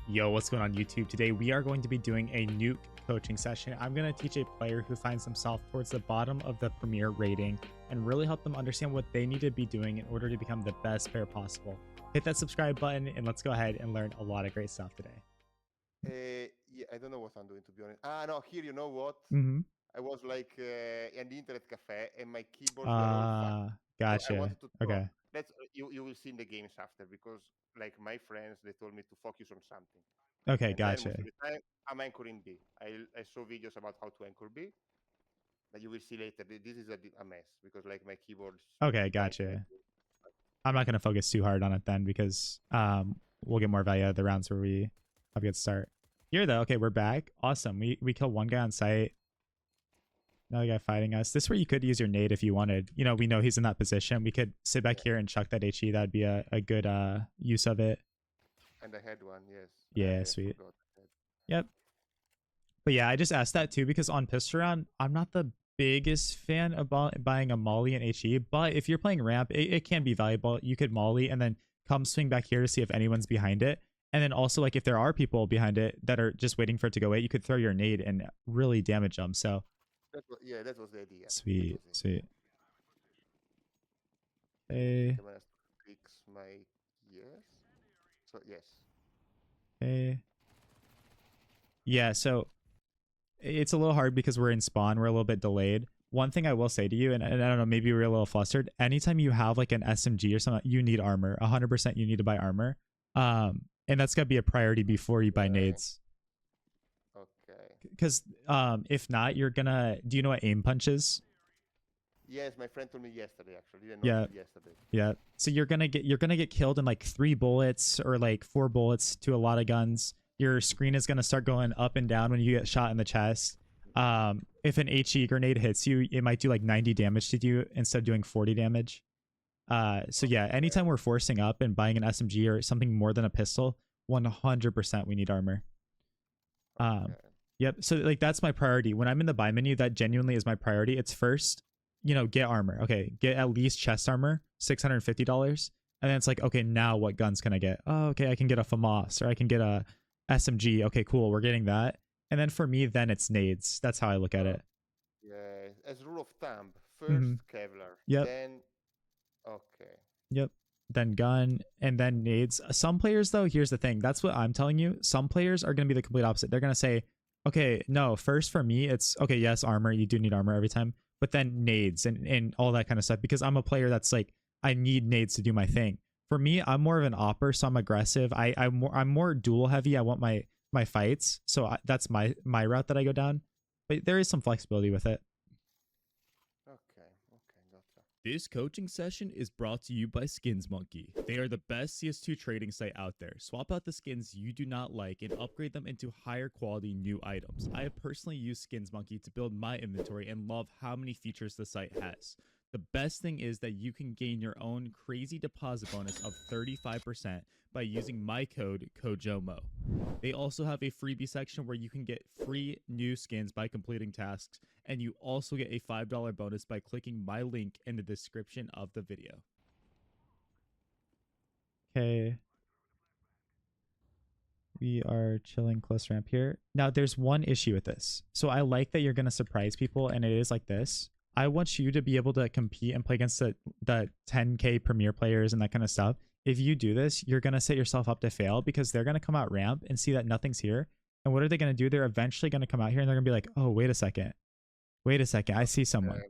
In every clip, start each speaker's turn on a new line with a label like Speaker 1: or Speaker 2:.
Speaker 1: Yo, what's going on YouTube? Today we are going to be doing a nuke coaching session. I'm going to teach a player who finds himself towards the bottom of the premier rating and really help them understand what they need to be doing in order to become the best player possible. Hit that subscribe button and let's go ahead and learn a lot of great stuff today.
Speaker 2: Yeah, I don't know what I'm doing, to be honest. No, here, you know what?
Speaker 1: Mm-hmm.
Speaker 2: I was like in the internet cafe, and my keyboards were all fucked. So I
Speaker 1: Gotcha.
Speaker 2: wanted to throw.
Speaker 1: Okay.
Speaker 2: That's you will see in the games after, because like my friends, they told me to focus on something,
Speaker 1: Okay,
Speaker 2: and then most
Speaker 1: gotcha.
Speaker 2: of the time I'm anchoring B. I saw videos about how to anchor B, but you will see later. This is a mess because like my keyboards, you
Speaker 1: Okay,
Speaker 2: see by internet.
Speaker 1: gotcha. I'm not going to focus too hard on it then because we'll get more value out of the rounds where we have a good start. Here though, okay, we're back. Awesome. We killed one guy on site. Another guy fighting us. This is where you could use your nade if you wanted. You know, we know he's in that position. We could sit back
Speaker 2: Yeah.
Speaker 1: here and chuck that HE. That'd be a good use of it.
Speaker 2: And I had one, yes.
Speaker 1: Yeah,
Speaker 2: I
Speaker 1: sweet.
Speaker 2: forgot.
Speaker 1: Yep. But yeah, I just asked that too because on pistol round, I'm not the biggest fan of buying a molly and HE, but if you're playing ramp, it can be valuable. You could molly and then come swing back here to see if anyone's behind it. And then also, like, if there are people behind it that are just waiting for it to go away, you could throw your nade and really damage them. So
Speaker 2: Yeah, that was the idea.
Speaker 1: sweet, sweet.
Speaker 2: I
Speaker 1: Hey,
Speaker 2: think I'm gonna fix my yes. So yes.
Speaker 1: hey. Yeah, so it's a little hard because we're in spawn. We're a little bit delayed. One thing I will say to you, and I don't know, maybe we're a little flustered. Anytime you have like an SMG or something, you need armor. 100% you need to buy armor. And that's got to be a priority before you buy nades.
Speaker 2: Okay.
Speaker 1: Because if not, you're gonna. Do you know what aim punch is?
Speaker 2: Yes, my friend told me yesterday. Actually, didn't know
Speaker 1: Yeah,
Speaker 2: till yesterday.
Speaker 1: yeah. So you're gonna get killed in like 3 bullets or like 4 bullets to a lot of guns. Your screen is gonna start going up and down when you get shot in the chest. If an HE grenade hits you, it might do like 90 damage to you instead of doing 40 damage. So yeah, anytime we're forcing up and buying an SMG or something more than a pistol, 100% we need armor.
Speaker 2: Okay.
Speaker 1: Yep. So like that's my priority. When I'm in the buy menu, that genuinely is my priority. It's first, you know, get armor. Okay, get at least chest armor, $650. And then it's like, okay, now what guns can I get? Oh, okay, I can get a FAMAS or I can get a SMG. Okay, cool, we're getting that. And then for me, then it's nades. That's how I look at it.
Speaker 2: Yeah, as rule of thumb, first
Speaker 1: Mm-hmm.
Speaker 2: Kevlar,
Speaker 1: Yep.
Speaker 2: then okay.
Speaker 1: Yep. Then gun and then nades. Some players though, here's the thing. That's what I'm telling you. Some players are going to be the complete opposite. They're going to say, okay, no, first for me, it's okay, yes, armor. You do need armor every time, but then nades and all that kind of stuff because I'm a player that's like, I need nades to do my thing. For me, I'm more of an opper, so I'm aggressive. I'm more duel heavy. I want my fights. So that's my route that I go down. But there is some flexibility with it.
Speaker 2: Okay, gotcha.
Speaker 3: This coaching session is brought to you by Skins Monkey. They are the best CS2 trading site out there. Swap out the skins you do not like and upgrade them into higher quality new items. I have personally used Skins Monkey to build my inventory and love how many features the site has. The best thing is that you can gain your own crazy deposit bonus of 35% by using my code KOJOMO. They also have a freebie section where you can get free new skins by completing tasks, and you also get a $5 bonus by clicking my link in the description of the video.
Speaker 1: Okay. We are chilling close ramp here. Now, there's one issue with this. So I like that you're going to surprise people, and it is like this. I want you to be able to compete and play against the 10K premier players and that kind of stuff. If you do this, you're going to set yourself up to fail because they're going to come out ramp and see that nothing's here. And what are they going to do? They're eventually going to come out here and they're going to be like, oh, wait a second. Wait a second. I see someone.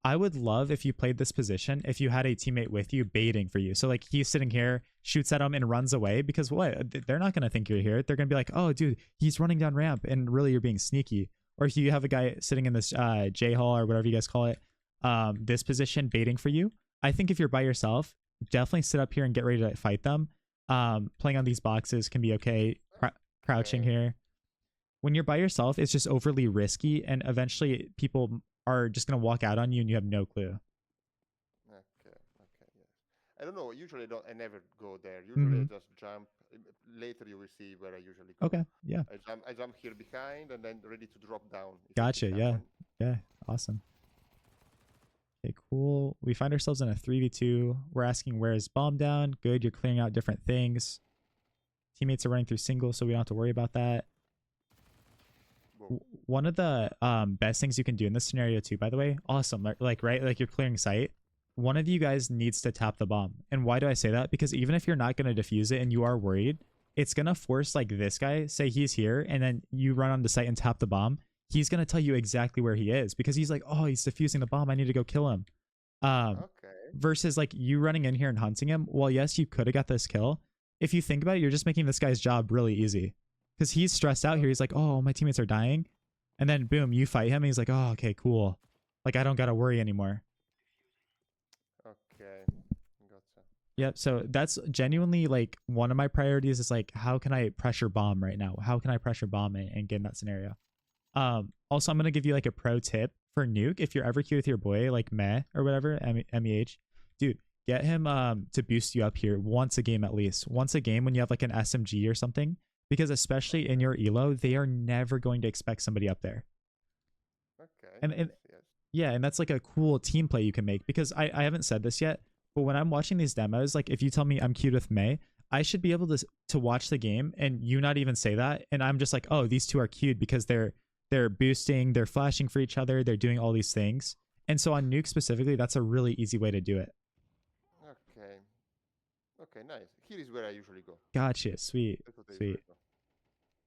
Speaker 1: I would love if you played this position if you had a teammate with you baiting for you. So like he's sitting here, shoots at him and runs away because what? They're not going to think you're here. They're going to be like, oh, dude, he's running down ramp and really you're being sneaky. Or if you have a guy sitting in this J-hall or whatever you guys call it, this position baiting for you. I think if you're by yourself, definitely sit up here and get ready to fight them. Playing on these boxes can be okay. Crouching here. When you're by yourself, it's just overly risky and eventually people are just going to walk out on you and you have no clue.
Speaker 2: Okay, yes. I don't know. Usually, I never go there. Usually, I just jump. Later, you will see where I usually go.
Speaker 1: Okay, yeah.
Speaker 2: I jump here behind and then ready to drop down.
Speaker 1: Gotcha. Yeah. Awesome. Okay, cool. We find ourselves in a 3v2. We're asking where is bomb down. Good. You're clearing out different things. teammates are running through singles, so we don't have to worry about that.
Speaker 2: Boom.
Speaker 1: One of the best things you can do in this scenario too, by the way, awesome, like right, like you're clearing sight. One of you guys needs to tap the bomb. And why do I say that? Because even if you're not going to defuse it and you are worried, it's going to force like this guy, say he's here, and then you run on the site and tap the bomb. He's going to tell you exactly where he is because he's like, oh, he's defusing the bomb. I need to go kill him.
Speaker 2: Okay.
Speaker 1: Versus like you running in here and hunting him. Well, yes, you could have got this kill. If you think about it, you're just making this guy's job really easy because he's stressed out here. He's like, oh, my teammates are dying. And then boom, you fight him. And he's like, oh, okay, cool. Like I don't got to worry anymore.
Speaker 2: Okay. Gotcha.
Speaker 1: Yep. So that's genuinely like one of my priorities is like, how can I pressure bomb right now? How can I pressure bomb and get in that scenario? Also, I'm going to give you like a pro tip for nuke. If you're ever queued with your boy, like Meh or whatever, MEH, dude, get him to boost you up here once a game at least. Once a game when you have like an SMG or something, because especially in your elo, they are never going to expect somebody up there.
Speaker 2: Okay.
Speaker 1: And
Speaker 2: yes.
Speaker 1: yeah, and that's like a cool team play you can make because I haven't said this yet, but when I'm watching these demos, like if you tell me I'm queued with May, I should be able to watch the game and you not even say that, and I'm just like, oh, these two are queued because they're boosting, they're flashing for each other, they're doing all these things. And so on nuke specifically, that's a really easy way to do it.
Speaker 2: Okay. Okay, nice. Here is where I usually go.
Speaker 1: Gotcha. Sweet.
Speaker 2: That's what I
Speaker 1: Sweet.
Speaker 2: usually go.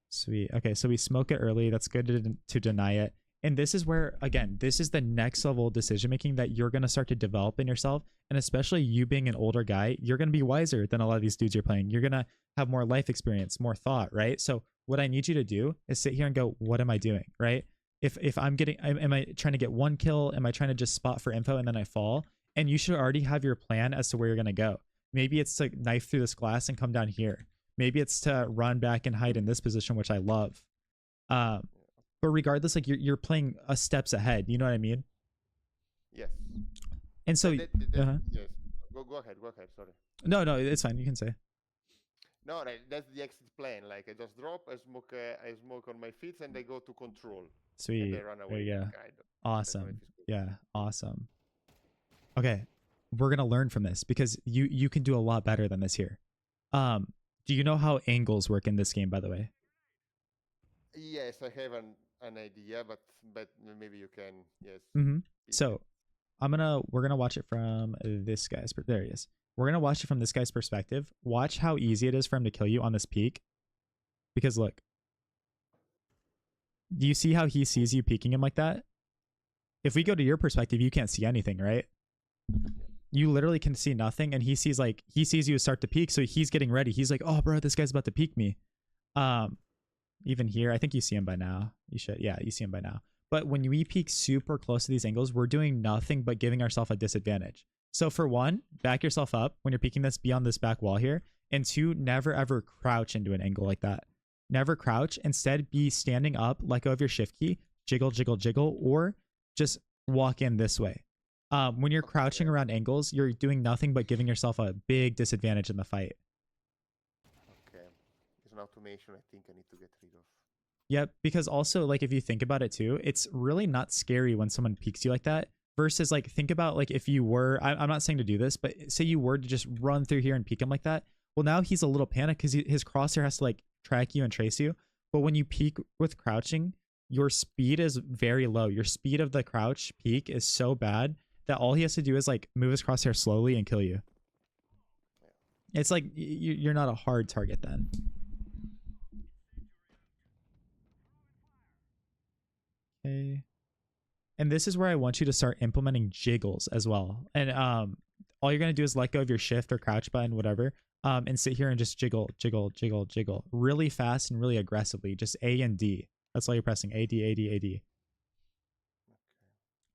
Speaker 1: Sweet. Okay, so we smoke it early. That's good to deny it. And this is where, again, this is the next level decision making that you're going to start to develop in yourself. And especially you being an older guy, you're going to be wiser than a lot of these dudes you're playing. You're going to have more life experience, more thought, right? So what I need you to do is sit here and go, what am I doing, right? If I'm getting, am I trying to get one kill? Am I trying to just spot for info and then I fall? And you should already have your plan as to where you're going to go. Maybe it's to knife through this glass and come down here. Maybe it's to run back and hide in this position, which I love. But regardless, like you're playing steps ahead. You know what I mean?
Speaker 2: Yes.
Speaker 1: And so,
Speaker 2: Yes. Go ahead. Sorry.
Speaker 1: No, it's fine. You can say.
Speaker 2: No, that's the exit plan. Like I just drop, I smoke on my feet, and I go to control.
Speaker 1: Sweet.
Speaker 2: And they run away.
Speaker 1: There you go.
Speaker 2: Kind of.
Speaker 1: Awesome. Yeah. Awesome. Okay. We're going to learn from this because you can do a lot better than this here. Do you know how angles work in this game, by the way?
Speaker 2: Yes, I have an idea, but maybe you can. Yes.
Speaker 1: Mm-hmm. So we're gonna watch it from this guy's there he is. We're gonna watch it from this guy's perspective. Watch how easy it is for him to kill you on this peak. Because look, do you see how he sees you peeking him like that? If we go to your perspective, you can't see anything, right? You literally can see nothing, and he sees you start to peek, so he's getting ready. He's like, oh bro, this guy's about to peek me. Even here, I think you see him by now. You should, yeah, you see him by now. But when we peek super close to these angles, we're doing nothing but giving ourselves a disadvantage. So for one, back yourself up when you're peeking this, be on this back wall here. And two, never ever crouch into an angle like that. Never crouch. Instead, be standing up, let go of your shift key, jiggle, jiggle, jiggle, or just walk in this way. When you're crouching around angles, you're doing nothing but giving yourself a big disadvantage in the fight.
Speaker 2: Okay. It's an automation I think I need to get rid of.
Speaker 1: Yep, because also, like, if you think about it too, it's really not scary when someone peeks you like that. Versus, like, think about, like, if you were, I'm not saying to do this, but say you were to just run through here and peek him like that. Well, now he's a little panicked because his crosshair has to, like, track you and trace you. But when you peek with crouching, your speed is very low. Your speed of the crouch peek is so bad that all he has to do is, like, move his crosshair slowly and kill you. It's like, you're not a hard target then. Okay. And this is where I want you to start implementing jiggles as well. And all you're going to do is let go of your shift or crouch button, whatever, and sit here and just jiggle, jiggle, jiggle, jiggle really fast and really aggressively. Just A and D. That's all you're pressing. A, D, A, D, A, D.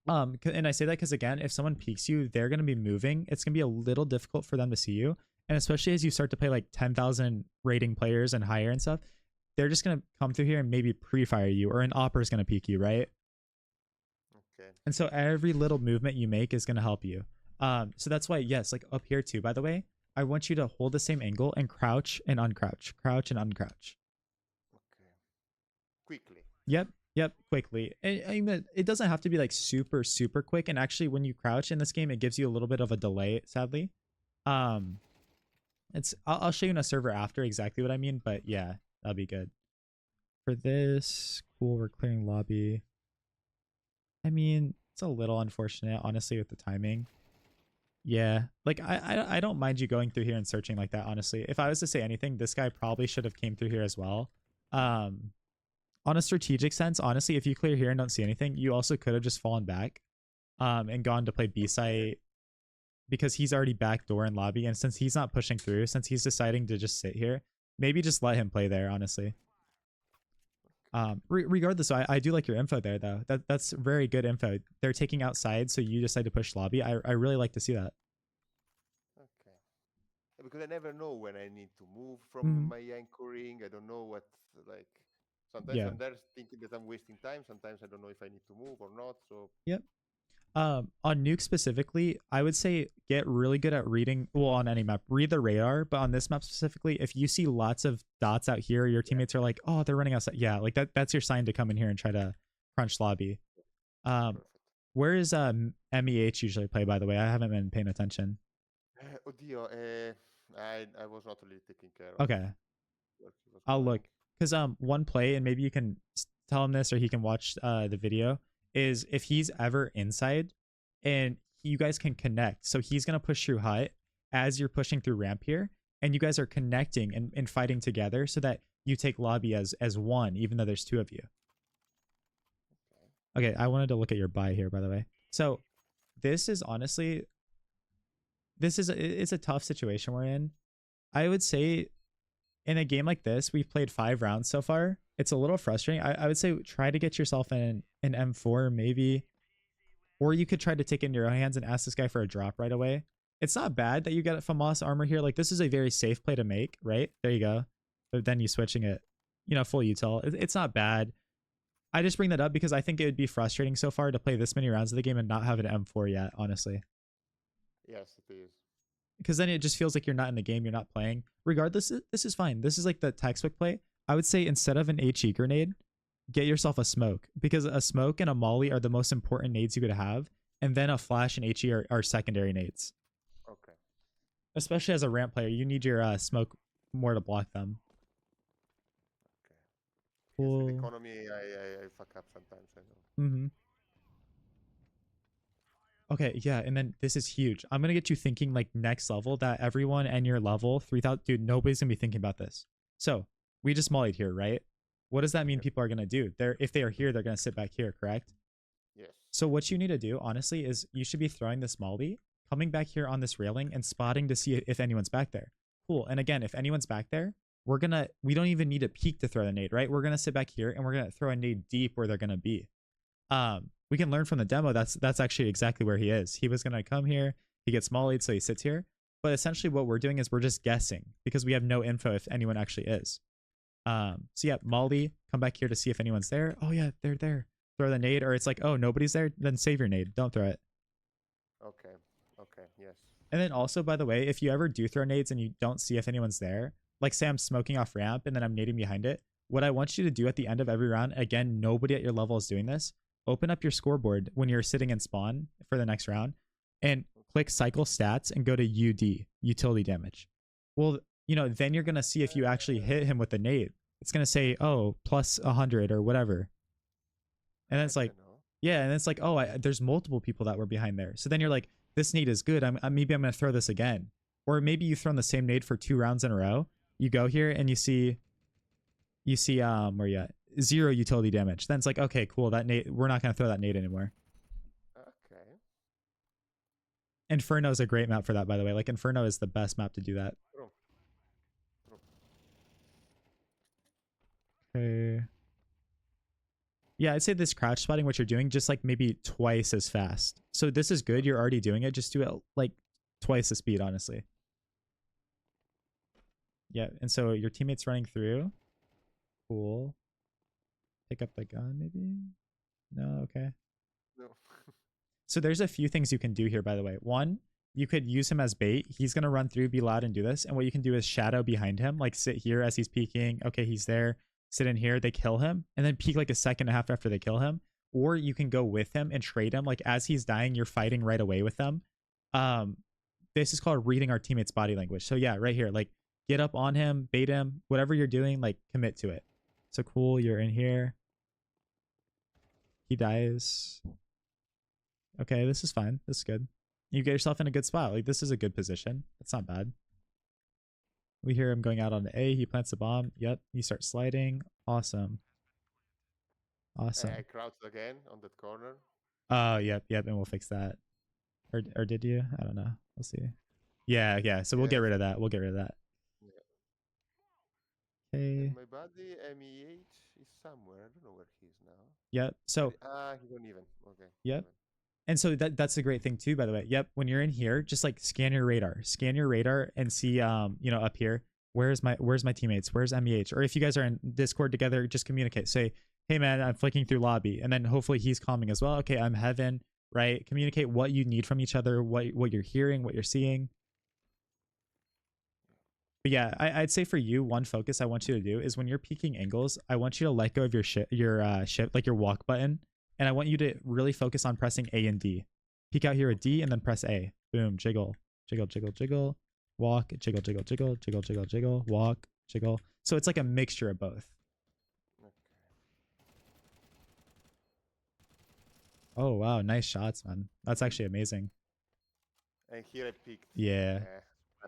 Speaker 1: And I say that because, again, if someone peeks you, they're going to be moving. It's going to be a little difficult for them to see you. And especially as you start to play like 10,000 rating players and higher and stuff, they're just going to come through here and maybe pre-fire you, or an opera is going to peek you, right?
Speaker 2: Okay.
Speaker 1: And so every little movement you make is going to help you. So that's why, yes, like up here too, by the way, I want you to hold the same angle and crouch and uncrouch, crouch and uncrouch.
Speaker 2: Okay. Quickly.
Speaker 1: Yep. Quickly. And it doesn't have to be like super, super quick. And actually, when you crouch in this game, it gives you a little bit of a delay, sadly. I'll show you in a server after exactly what I mean, but yeah, that'll be good. For this, cool, we're clearing lobby. I mean, it's a little unfortunate, honestly, with the timing. Yeah, like I don't mind you going through here and searching like that, honestly. If I was to say anything, this guy probably should have came through here as well. On a strategic sense, honestly, if you clear here and don't see anything, you also could have just fallen back and gone to play B site because he's already backdoor in lobby. And since he's not pushing through, since he's deciding to just sit here, maybe just let him play there, honestly. Regardless, so I do like your info there, though. That's very good info. They're taking outside, so you decide to push lobby. I really like to see that.
Speaker 2: Okay. Because I never know when I need to move from my anchoring. I don't know what, like, sometimes
Speaker 1: Yeah.
Speaker 2: I'm there thinking that I'm wasting time. Sometimes I don't know if I need to move or not. So
Speaker 1: Yep. On nuke specifically, I would say get really good at reading. Well, on any map, read the radar. But on this map specifically, if you see lots of dots out here, your teammates are like, "Oh, they're running outside." Yeah, like that's your sign to come in here and try to crunch lobby.
Speaker 2: perfect.
Speaker 1: Where is MEH usually play? By the way, I haven't been paying attention.
Speaker 2: Oddio, I was not really taking care of
Speaker 1: Okay,
Speaker 2: what he was
Speaker 1: I'll
Speaker 2: doing.
Speaker 1: look because one play, and maybe you can tell him this or he can watch the video. Is if he's ever inside and you guys can connect. So he's gonna push through hut as you're pushing through ramp here, and you guys are connecting and fighting together so that you take lobby as one, even though there's two of you. Okay, I wanted to look at your buy here, by the way. So this is honestly, it's a tough situation we're in. I would say in a game like this, we've played 5 rounds so far. It's a little frustrating. I would say try to get yourself in an M4 maybe, or you could try to take it into your own hands and ask this guy for a drop right away. It's not bad that you get FAMAS armor here. Like, this is a very safe play to make, right? There you go. But then you switching it, full util. It's not bad. I just bring that up because I think it would be frustrating so far to play this many rounds of the game and not have an M4 yet, honestly.
Speaker 2: Yes, it is.
Speaker 1: Because then it just feels like you're not in the game, you're not playing. Regardless, this is fine. This is like the textbook play. I would say instead of an HE grenade, get yourself a smoke, because a smoke and a molly are the most important nades you could have, and then a flash and HE are secondary nades.
Speaker 2: Okay.
Speaker 1: Especially as a ramp player, you need your smoke more to block them.
Speaker 2: Okay.
Speaker 1: Cool.
Speaker 2: Yes, with economy, I fuck up sometimes. I know.
Speaker 1: Mm-hmm. Okay, yeah, and then this is huge. I'm gonna get you thinking like next level, that everyone and your level 3000, dude, nobody's gonna be thinking about this. So we just mollied here, right? What does that mean?
Speaker 2: Yep.
Speaker 1: People are gonna do? If they are here, they're gonna sit back here, correct?
Speaker 2: Yes.
Speaker 1: So what you need to do, honestly, is you should be throwing this molly, coming back here on this railing and spotting to see if anyone's back there. Cool. And again, if anyone's back there, we don't even need a peek to throw the nade, right? We're gonna sit back here and we're gonna throw a nade deep where they're gonna be. We can learn from the demo. That's actually exactly where he is. He was gonna come here. He gets mollied, so he sits here. But essentially, what we're doing is we're just guessing because we have no info if anyone actually is. So yeah, molly, come back here to see if anyone's there. Oh yeah, they're there. Throw the nade, or it's like, oh, nobody's there. Then save your nade. Don't throw it.
Speaker 2: Okay. Okay. Yes.
Speaker 1: And then also, by the way, if you ever do throw nades and you don't see if anyone's there, like say I'm smoking off ramp and then I'm nading behind it, what I want you to do at the end of every round, again, nobody at your level is doing this, open up your scoreboard when you're sitting in spawn for the next round and click cycle stats and go to UD, utility damage. Well, then you're going to see if you actually hit him with the nade. It's going to say, oh, plus 100 or whatever. And then it's like, yeah, and it's like, oh, there's multiple people that were behind there. So then you're like, this nade is good. Maybe I'm going to throw this again. Or maybe you've thrown the same nade for 2 rounds in a row. You go here and you see where you at? 0 utility damage. Then it's like, okay, cool. That nade, we're not going to throw that nade anymore.
Speaker 2: Okay.
Speaker 1: Inferno is a great map for that, by the way. Like, Inferno is the best map to do that.
Speaker 2: True.
Speaker 1: Okay. Yeah, I'd say this crouch spotting, what you're doing, just like maybe twice as fast. So this is good. You're already doing it. Just do it like twice the speed, honestly. Yeah, and so your teammate's running through. Cool. Pick up the gun, maybe? No, okay.
Speaker 2: No.
Speaker 1: So there's a few things you can do here, by the way. One, you could use him as bait. He's going to run through, be loud, and do this. And what you can do is shadow behind him, like sit here as he's peeking. Okay, he's there. Sit in here. They kill him. And then peek like a second and a half after they kill him. Or you can go with him and trade him. Like as he's dying, you're fighting right away with them. this is called reading our teammates' body language. So yeah, right here, like get up on him, bait him, whatever you're doing, like commit to it. So cool, you're in here. He dies. Okay, this is fine. This is good. You get yourself in a good spot. Like this is a good position. That's not bad. We hear him going out on the A. He plants the bomb. Yep. You start sliding. Awesome. Awesome.
Speaker 2: I crouched again on that corner.
Speaker 1: Oh, yep, yep, and we'll fix that. Or did you? I don't know. We'll see. Yeah, yeah. So we'll get rid of that. We'll get rid of that.
Speaker 2: Yeah.
Speaker 1: Okay.
Speaker 2: And my buddy MEH is somewhere. I don't know where he is now.
Speaker 1: Yep. So
Speaker 2: he's uneven. Okay.
Speaker 1: yep.
Speaker 2: Even.
Speaker 1: And so that's a great thing too, by the way. Yep. When you're in here, just like scan your radar and see, up here, where's my teammates? Where's MEH? Or if you guys are in Discord together, just communicate. Say, hey man, I'm flicking through lobby, and then hopefully he's calming as well. Okay, I'm Heaven. Right? Communicate what you need from each other, what you're hearing, what you're seeing. But yeah, I'd say for you, one focus I want you to do is when you're peeking angles, I want you to let go of your shift, like your walk button, and I want you to really focus on pressing A and D. Peek out here at D and then press A. Boom, jiggle, jiggle, jiggle, jiggle, walk, jiggle, jiggle, jiggle, jiggle, jiggle, jiggle, walk, jiggle. So it's like a mixture of both. Oh wow, nice shots, man. That's actually amazing.
Speaker 2: And here I peeked.
Speaker 1: Yeah.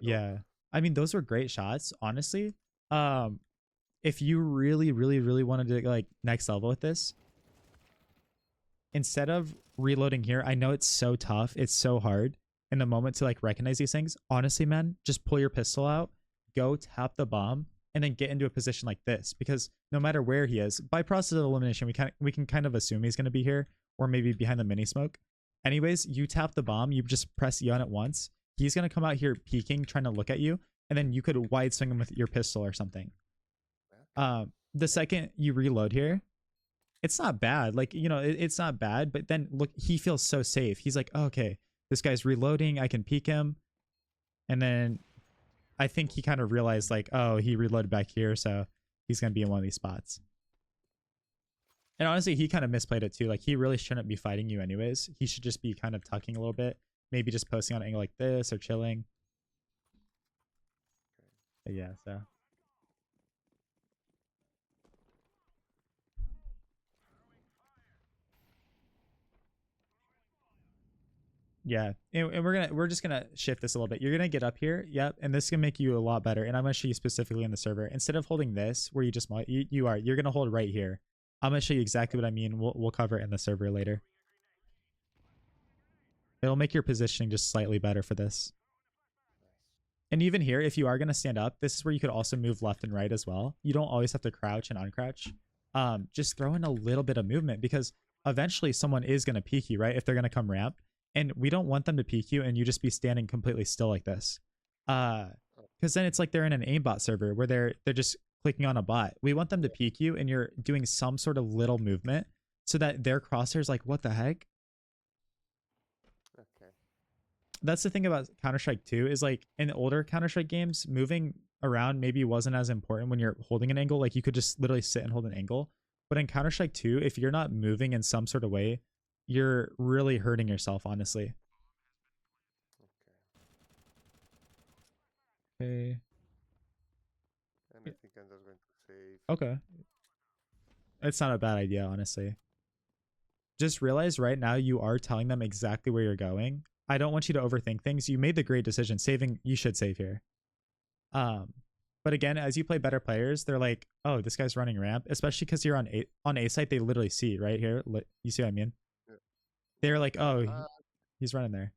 Speaker 1: Yeah. I mean, those were great shots, honestly. If you really, really, really wanted to like next level with this, instead of reloading here, I know it's so tough. It's so hard in the moment to like recognize these things. Honestly, man, just pull your pistol out, go tap the bomb, and then get into a position like this. Because no matter where he is, by process of elimination, we can kind of assume he's going to be here or maybe behind the mini smoke. Anyways, you tap the bomb, you just press E on it once. He's going to come out here peeking, trying to look at you, and then you could wide swing him with your pistol or something. The second you reload here, it's not bad. Like, it's not bad, but then look, he feels so safe. He's like, oh, okay, this guy's reloading. I can peek him. And then I think he kind of realized like, oh, he reloaded back here, so he's going to be in one of these spots. And honestly, he kind of misplayed it too. Like, he really shouldn't be fighting you anyways. He should just be kind of tucking a little bit. Maybe just posting on an angle like this or chilling. But yeah, so. Yeah, and we're just gonna shift this a little bit. You're gonna get up here, yep, and this is gonna make you a lot better. And I'm gonna show you specifically in the server. Instead of holding this, where you're gonna hold right here. I'm gonna show you exactly what I mean. We'll cover it in the server later. It'll make your positioning just slightly better for this. And even here, if you are gonna stand up, this is where you could also move left and right as well. You don't always have to crouch and uncrouch. Just throw in a little bit of movement because eventually someone is gonna peek you, right? If they're gonna come ramp. And we don't want them to peek you and you just be standing completely still like this. Because then it's like they're in an aimbot server where they're just clicking on a bot. We want them to peek you and you're doing some sort of little movement so that their crosshairs like, what the heck?
Speaker 2: Okay.
Speaker 1: That's the thing about Counter-Strike 2 is like in older Counter-Strike games, moving around maybe wasn't as important when you're holding an angle. Like you could just literally sit and hold an angle. But in Counter-Strike 2, if you're not moving in some sort of way, you're really hurting yourself, honestly. Okay.
Speaker 2: And I think I'm just going to save.
Speaker 1: Okay. It's not a bad idea, honestly. Just realize right now you are telling them exactly where you're going. I don't want you to overthink things. You made the great decision. You should save here. But again, as you play better players, they're like, oh, this guy's running ramp, especially because you're on A site, they literally see right here. You see what I mean? They're like, oh, he's running there.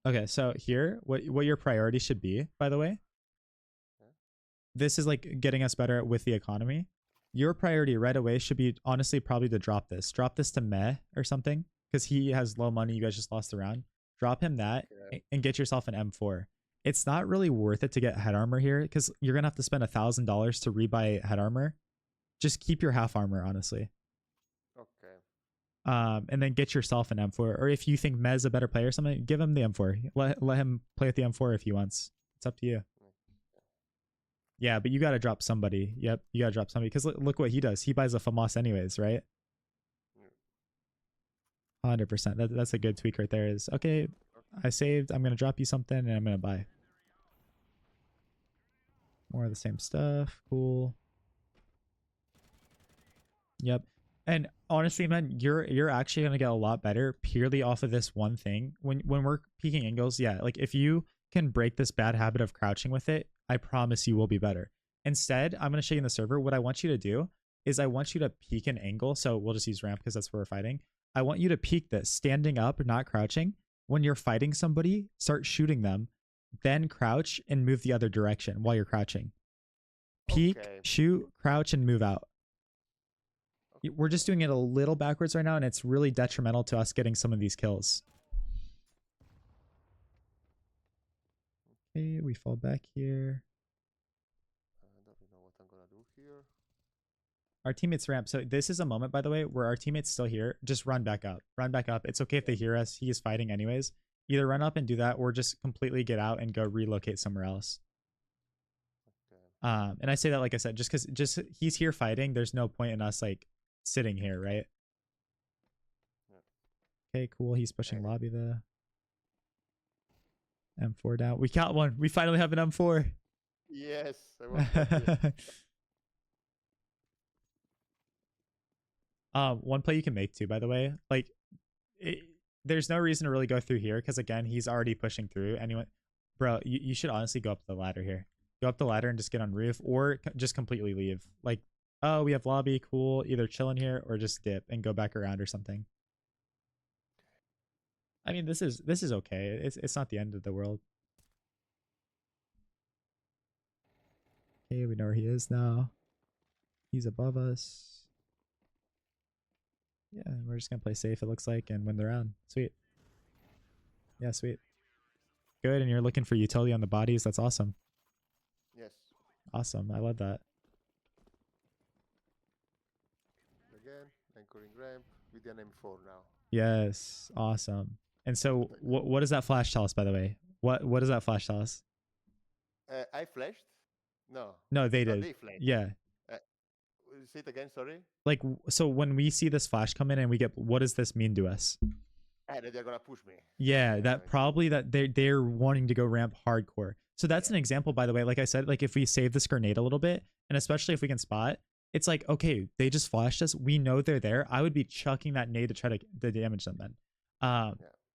Speaker 1: Okay, so here, what your priority should be, by the way, this is like getting us better with the economy. Your priority right away should be honestly probably to drop this. Drop this to Meh or something because he has low money. You guys just lost the round. Drop him that and get yourself an M4. It's not really worth it to get head armor here because you're going to have to spend $1,000 to rebuy head armor. Just keep your half armor, honestly.
Speaker 2: Okay.
Speaker 1: And then get yourself an M4. Or if you think Mez a better player or something, give him the M4. Let him play with the M4 if he wants. It's up to you. Yeah, but you got to drop somebody. Yep, you got to drop somebody. Because look what he does. He buys a FAMAS anyways, right? 100%. That's a good tweak right there. Is okay, I saved. I'm going to drop you something and I'm going to buy. More of the same stuff. Cool. Yep. And honestly, man, you're actually gonna get a lot better purely off of this one thing. When we're peeking angles, yeah, like if you can break this bad habit of crouching with it, I promise you will be better. Instead, I'm gonna show you in the server. What I want you to do is I want you to peek an angle. So we'll just use ramp because that's where we're fighting. I want you to peek this, standing up, not crouching. When you're fighting somebody, start shooting them, then crouch and move the other direction while you're crouching. Peek,
Speaker 2: Okay.
Speaker 1: shoot, crouch, and move out. We're just doing it a little backwards right now, and it's really detrimental to us getting some of these kills. Okay, we fall back here.
Speaker 2: I don't know what I'm gonna do here.
Speaker 1: Our teammates ramp. So this is a moment, by the way, where our teammate's still here. Just run back up. Run back up. It's okay if they hear us. He is fighting anyways. Either run up and do that, or just completely get out and go relocate somewhere else.
Speaker 2: Okay.
Speaker 1: And I say that, like I said, just because he's here fighting, there's no point in us like sitting here, right?
Speaker 2: Yeah.
Speaker 1: Okay, cool. He's pushing
Speaker 2: Okay.
Speaker 1: lobby the M4 down. We got one. We finally have an M4.
Speaker 2: Yes, I was
Speaker 1: One play you can make too, by the way. Like, there's no reason to really go through here because again, he's already pushing through. Anyone, bro, you should honestly go up the ladder here. Go up the ladder and just get on roof, or just completely leave. Like, oh, we have lobby, cool. Either chill in here or just dip and go back around or something. I mean, this is okay. It's not the end of the world. Okay, we know where he is now. He's above us. Yeah, we're just gonna play safe, it looks like, and win the round. Sweet. Yeah, sweet. Good, and you're looking for utility on the bodies. That's awesome.
Speaker 2: Yes.
Speaker 1: Awesome. I love that.
Speaker 2: Again, anchoring ramp with an M4 now.
Speaker 1: Yes, awesome. And so, what does that flash tell us, by the way? What does that flash tell us?
Speaker 2: I flashed? No.
Speaker 1: No, they
Speaker 2: No,
Speaker 1: did.
Speaker 2: they flashed.
Speaker 1: Yeah.
Speaker 2: Say it again, sorry?
Speaker 1: Like, so when we see this flash come in and we get, what does this mean to us?
Speaker 2: That they're gonna push me.
Speaker 1: Yeah, that probably that they're wanting to go ramp hardcore. So that's an example, by the way. Like I said, like if we save this grenade a little bit, and especially if we can spot, it's like, okay, they just flashed us. We know they're there. I would be chucking that nade to try to damage them then.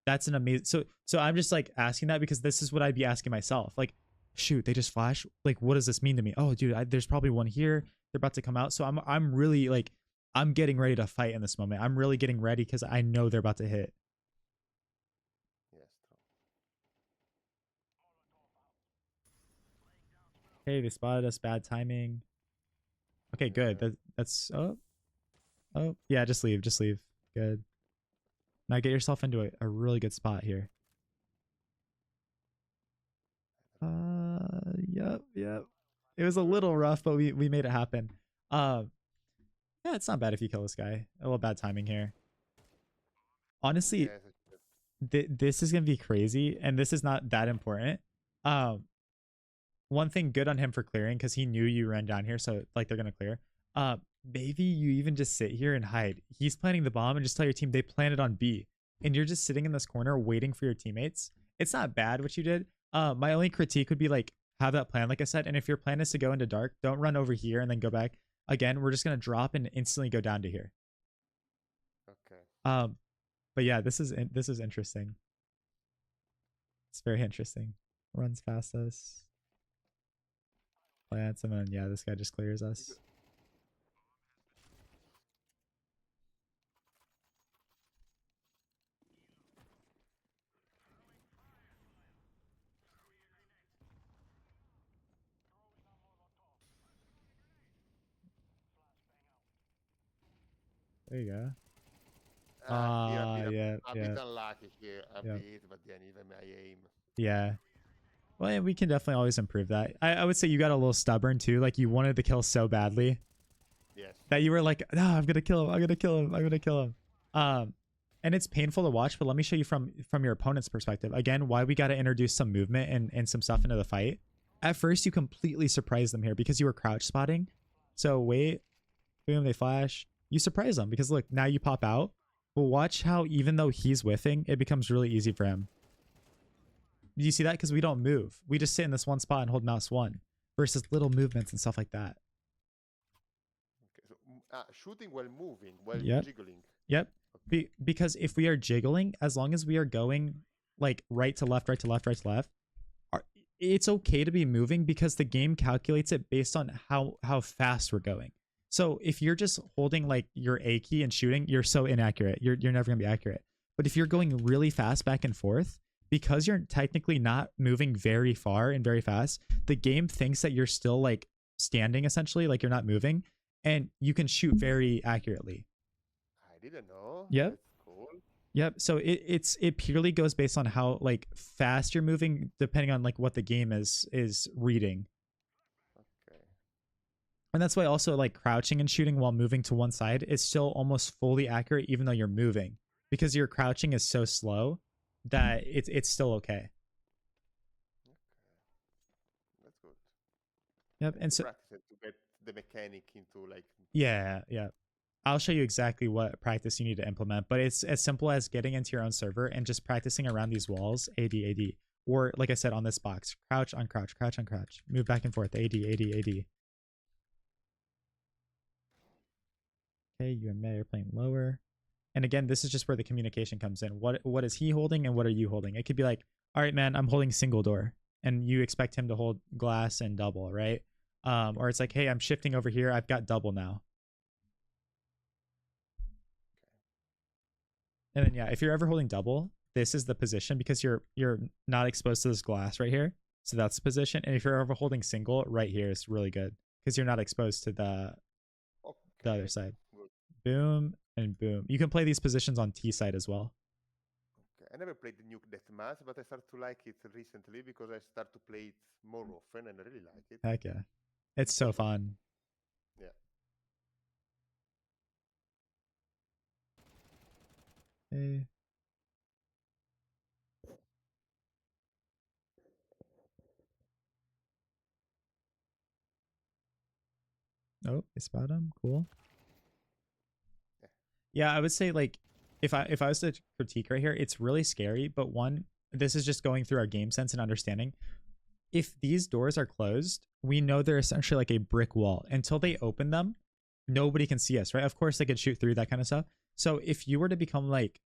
Speaker 1: That's an amazing. So I'm just like asking that because this is what I'd be asking myself. Like, shoot, they just flash. Like, what does this mean to me? Oh, dude, there's probably one here. They're about to come out. So I'm really like, I'm getting ready to fight in this moment. I'm really getting ready because I know they're about to hit.
Speaker 2: Yes.
Speaker 1: Okay, they spotted us. Bad timing. Okay, good. That's oh yeah. Just leave. Just leave. Good. Now get yourself into a really good spot here. Yep. It was a little rough, but we made it happen. Yeah, it's not bad if you kill this guy. A little bad timing here. Honestly,
Speaker 2: Yes,
Speaker 1: this is gonna be crazy, and this is not that important. One thing good on him for clearing because he knew you ran down here, so like they're gonna clear. Maybe you even just sit here and hide. He's planting the bomb, and just tell your team they planted on B, and you're just sitting in this corner waiting for your teammates. It's not bad what you did. My only critique would be like have that plan, like I said, and if your plan is to go into dark, don't run over here and then go back. Again, we're just gonna drop and instantly go down to here.
Speaker 2: Okay.
Speaker 1: But yeah, this is interesting. It's very interesting. Runs past us. Plants, and then yeah, this guy just clears us. There you go. Yeah.
Speaker 2: A bit unlucky here, a bit, but then even my aim.
Speaker 1: Yeah. Well, yeah, we can definitely always improve that. I would say you got a little stubborn too. Like you wanted the kill so badly.
Speaker 2: Yes.
Speaker 1: That you were like, no, I'm gonna kill him. I'm gonna kill him. I'm gonna kill him. And it's painful to watch, but let me show you from your opponent's perspective. Again, why we gotta introduce some movement and some stuff into the fight. at first you completely surprise them here because you were crouch spotting. So wait, boom, they flash. You surprise them because look, now you pop out. But watch how even though he's whiffing, it becomes really easy for him. Do you see that? Because we don't move. We just sit in this one spot and hold mouse 1 versus little movements and stuff like that.
Speaker 2: Okay, so shooting while moving, while
Speaker 1: Yep.
Speaker 2: jiggling.
Speaker 1: Yep. Because if we are jiggling, as long as we are going like right to left, right to left, right to left, it's okay to be moving because the game calculates it based on how fast we're going. So if you're just holding like your A key and shooting, you're so inaccurate. You're never gonna be accurate. But if you're going really fast back and forth, because you're technically not moving very far and very fast, the game thinks that you're still like standing essentially, like you're not moving, and you can shoot very accurately.
Speaker 2: I didn't know.
Speaker 1: Yep.
Speaker 2: That's cool.
Speaker 1: Yep. So it purely goes based on how like fast you're moving, depending on like what the game is reading.
Speaker 2: Okay.
Speaker 1: And that's why also like crouching and shooting while moving to one side is still almost fully accurate, even though you're moving, because your crouching is so slow that it's still okay.
Speaker 2: That's good.
Speaker 1: Yep. And so
Speaker 2: Practice it to get the mechanic into like.
Speaker 1: yeah. I'll show you exactly what practice you need to implement, but it's as simple as getting into your own server and just practicing around these walls, AD, or like I said on this box, crouch, uncrouch, crouch, uncrouch, move back and forth, AD. Okay, you and May are playing lower. And again, this is just where the communication comes in. What is he holding and what are you holding? It could be like, all right, man, I'm holding single door, and you expect him to hold glass and double, right? Or it's like, hey, I'm shifting over here. I've got double now. And then yeah, if you're ever holding double, this is the position because you're not exposed to this glass right here. So that's the position. And if you're ever holding single, right here is really good because you're not exposed to the other side.
Speaker 2: Good.
Speaker 1: Boom and boom. You can play these positions on T side as well.
Speaker 2: Okay. I never played the Nuke Deathmatch, but I started to like it recently because I start to play it more often and I really like it.
Speaker 1: Heck yeah. It's so fun.
Speaker 2: Yeah.
Speaker 1: Hey. Oh, I spot him. Cool. Yeah, I would say like if I was to critique right here, it's really scary. But one, this is just going through our game sense and understanding. If these doors are closed, we know they're essentially like a brick wall. Until they open them, nobody can see us, right? Of course, they could shoot through that kind of stuff. So if you were to become like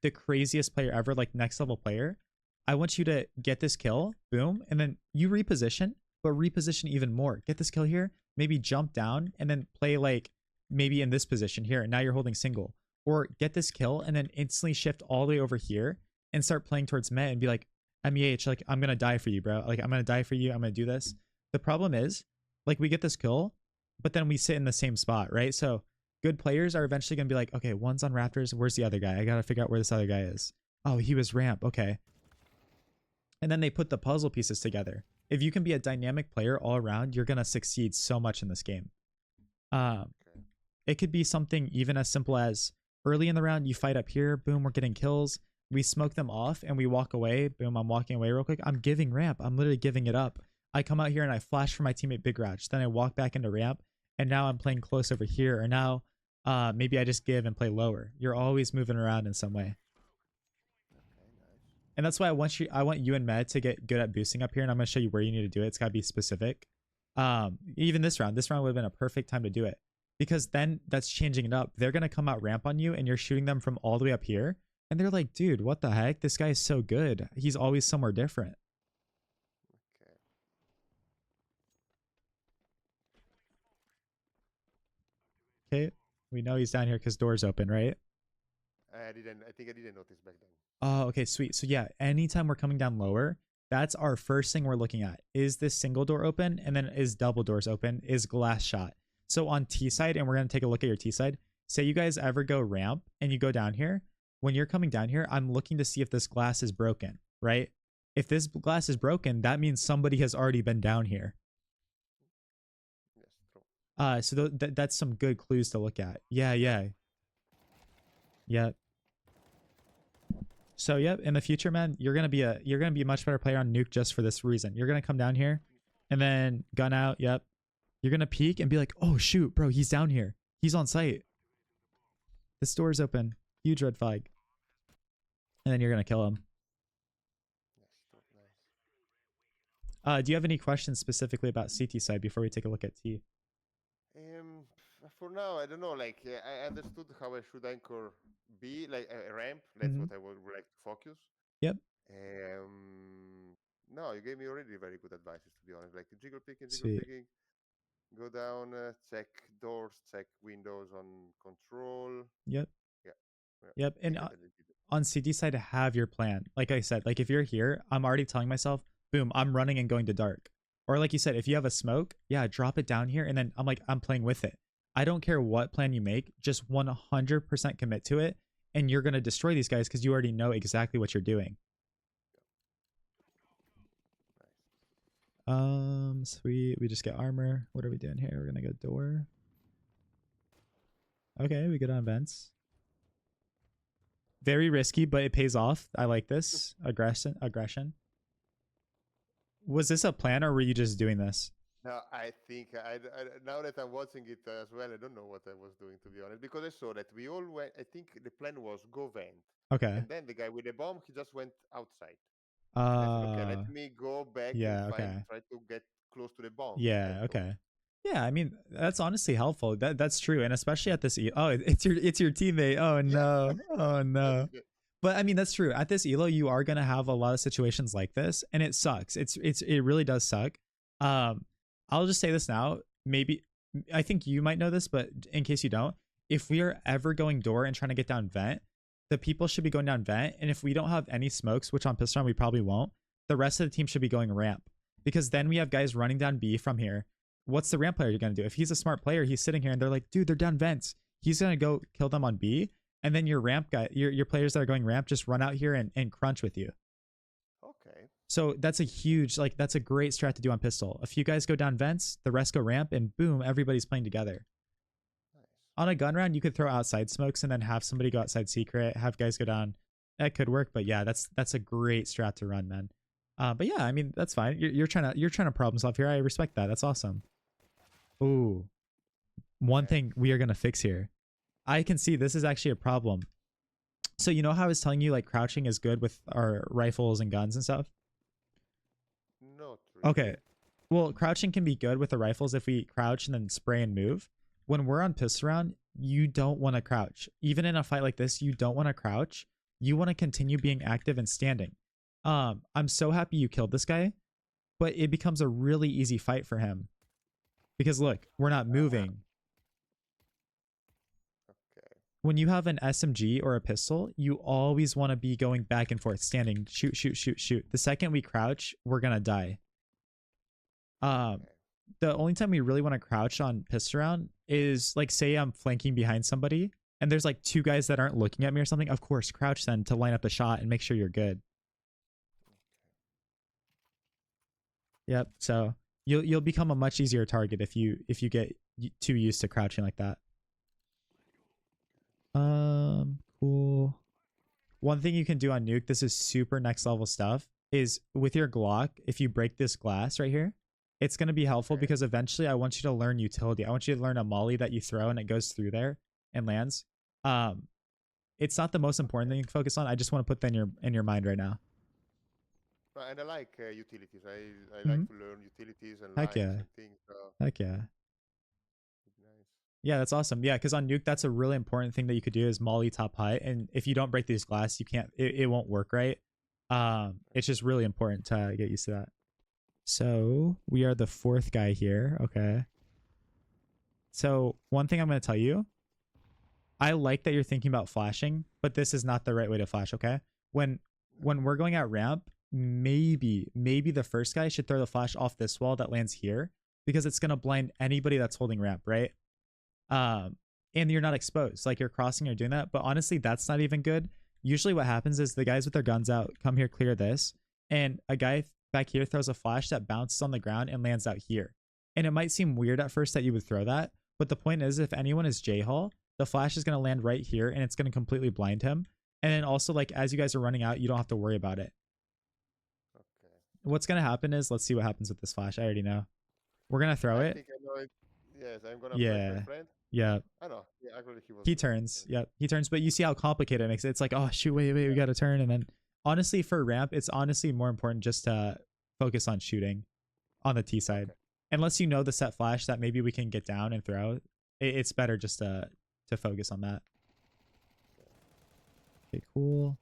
Speaker 1: the craziest player ever, like next level player, I want you to get this kill, boom, and then you reposition, but reposition even more. Get this kill here, maybe jump down, and then play like maybe in this position here, and now you're holding single. Or get this kill and then instantly shift all the way over here and start playing towards Met and be like, MEH, like, I'm gonna die for you, bro. Like, I'm gonna die for you. I'm gonna do this. The problem is, like, we get this kill, but then we sit in the same spot, right? So good players are eventually gonna be like, okay, one's on Raptors. Where's the other guy? I gotta figure out where this other guy is. Oh, he was ramp. Okay. And then they put the puzzle pieces together. If you can be a dynamic player all around, you're gonna succeed so much in this game. It could be something even as simple as early in the round, you fight up here, boom, we're getting kills. We smoke them off and we walk away. Boom, I'm walking away real quick. I'm giving ramp. I'm literally giving it up. I come out here and I flash for my teammate Big Ratch. Then I walk back into ramp and now I'm playing close over here. Or now maybe I just give and play lower. You're always moving around in some way. And that's why I want you and Med to get good at boosting up here. And I'm going to show you where you need to do it. It's got to be specific. Even this round would have been a perfect time to do it. Because then that's changing it up. They're going to come out ramp on you and you're shooting them from all the way up here. And they're like, dude, what the heck? This guy is so good. He's always somewhere different. Okay. We know he's down here because door's open, right?
Speaker 2: I think I didn't notice back then.
Speaker 1: Oh, okay, sweet. So yeah, anytime we're coming down lower, that's our first thing we're looking at. Is this single door open? And then is double doors open? Is glass shot? So on T side, and we're going to take a look at your T side. Say you guys ever go ramp and you go down here. When you're coming down here, I'm looking to see if this glass is broken, right? If this glass is broken, that means somebody has already been down here.
Speaker 2: Yes, true.
Speaker 1: So that's some good clues to look at. Yeah. So yep, in the future, man, you're gonna be a much better player on Nuke just for this reason. You're gonna come down here And then gun out. Yep. You're going to peek and be like, oh, shoot, bro, he's down here. He's on site. This door's open. Huge red flag. And then you're going to kill him.
Speaker 2: Nice.
Speaker 1: Do you have any questions specifically about CT side before we take a look at T?
Speaker 2: For now, I don't know. Like, I understood how I should anchor B, like a ramp. That's what I would like to focus.
Speaker 1: Yep.
Speaker 2: No, you gave me already very good advices, to be honest. Like jiggle picking,
Speaker 1: Sweet.
Speaker 2: go down, check doors, check windows on control.
Speaker 1: Yep.
Speaker 2: Yeah.
Speaker 1: Yep. And on CT side, have your plan. Like I said, like if you're here, I'm already telling myself, boom, I'm running and going to dark. Or like you said, if you have a smoke, yeah, drop it down here. And then I'm playing with it. I don't care what plan you make, just 100% commit to it. And you're going to destroy these guys because you already know exactly what you're doing. Sweet. We just get armor. What are we doing here? We're going to go door. Okay, we get on vents. Very risky, but it pays off. I like this. Aggression. Was this a plan or were you just doing this?
Speaker 2: No, I think now that I'm watching it as well, I don't know what I was doing, to be honest, because I saw that we all went. I think the plan was go vent.
Speaker 1: Okay.
Speaker 2: And then the guy with the bomb, he just went outside. Okay, let me go back and try to get close to the bomb.
Speaker 1: Yeah, okay. Yeah, I mean, that's honestly helpful. That's true. And especially at this it's your teammate. Oh no. Oh no. But I mean, that's true. At this elo, you are gonna have a lot of situations like this, and it sucks. It really does suck. I'll just say this now. Maybe I think you might know this, but in case you don't, if we are ever going door and trying to get down vent, the people should be going down vent. And if we don't have any smokes, which on pistol we probably won't, the rest of the team should be going ramp. Because then we have guys running down B from here. What's the ramp player going to do? If he's a smart player, he's sitting here and they're like, dude, they're down vents. He's going to go kill them on B. And then your ramp guy, your players that are going ramp just run out here and crunch with you.
Speaker 2: Okay.
Speaker 1: So that's a huge, that's a great strat to do on pistol. A few guys go down vents, the rest go ramp, and boom, everybody's playing together.
Speaker 2: Nice.
Speaker 1: On a gun round, you could throw outside smokes and then have somebody go outside secret, have guys go down. That could work, but yeah, that's a great strat to run, man. But yeah, I mean, that's fine. You're trying to problem solve here. I respect that. That's awesome. Ooh, one thing we are going to fix here. I can see this is actually a problem. So you know how I was telling you like crouching is good with our rifles and guns and stuff?
Speaker 2: Not really.
Speaker 1: Okay. Well, crouching can be good with the rifles if we crouch and then spray and move. When we're on pistol round, you don't want to crouch. Even in a fight like this, you don't want to crouch. You want to continue being active and standing. I'm so happy you killed this guy, but it becomes a really easy fight for him. Because look, we're not moving.
Speaker 2: Okay.
Speaker 1: When you have an SMG or a pistol, you always want to be going back and forth, standing, shoot, shoot, shoot, shoot. The second we crouch, we're going to die. The only time we really want to crouch on pistol round is like, say I'm flanking behind somebody and there's like two guys that aren't looking at me or something. Of course, crouch then to line up the shot and make sure you're good. Yep. So you'll become a much easier target if you get too used to crouching like that. Cool. One thing you can do on nuke, this is super next level stuff, is with your Glock, if you break this glass right here, it's going to be helpful because eventually I want you to learn utility. I want you to learn a molly that you throw and it goes through there and lands. It's not the most important thing to focus on. I just want to put that in your mind right now.
Speaker 2: And I like utilities. I like to learn utilities and
Speaker 1: Heck
Speaker 2: lines
Speaker 1: yeah.
Speaker 2: and things.
Speaker 1: Heck yeah.
Speaker 2: Nice.
Speaker 1: Yeah, that's awesome. Yeah, because on nuke, that's a really important thing that you could do is molly top height. And if you don't break these glass, you can't. It won't work right. It's just really important to get used to that. So we are the fourth guy here. Okay. So one thing I'm going to tell you, I like that you're thinking about flashing, but this is not the right way to flash. Okay. When we're going at ramp, maybe the first guy should throw the flash off this wall that lands here because it's going to blind anybody that's holding ramp, right? And you're not exposed, like you're crossing or doing that. But honestly, that's not even good. Usually what happens is the guys with their guns out come here, clear this, and a guy back here throws a flash that bounces on the ground and lands out here. And it might seem weird at first that you would throw that, but the point is if anyone is J-Hall, the flash is going to land right here and it's going to completely blind him. And then also, like, as you guys are running out, you don't have to worry about it.
Speaker 2: Okay.
Speaker 1: what's gonna happen is, let's see what happens with this flash. I already know. We're gonna throw
Speaker 2: I
Speaker 1: it.
Speaker 2: think I know it. Yes, I'm gonna flash my
Speaker 1: Yeah.
Speaker 2: friend.
Speaker 1: Yeah.
Speaker 2: I know. Yeah, actually he was
Speaker 1: He
Speaker 2: there.
Speaker 1: turns. Yep. He turns. But you see how complicated it makes it. It's like, oh shoot, wait, we gotta turn. And then honestly, for ramp, it's honestly more important just to focus on shooting on the T side.
Speaker 2: Okay.
Speaker 1: Unless you know the set flash that maybe we can get down and throw, it's better just to focus on that. Okay, cool.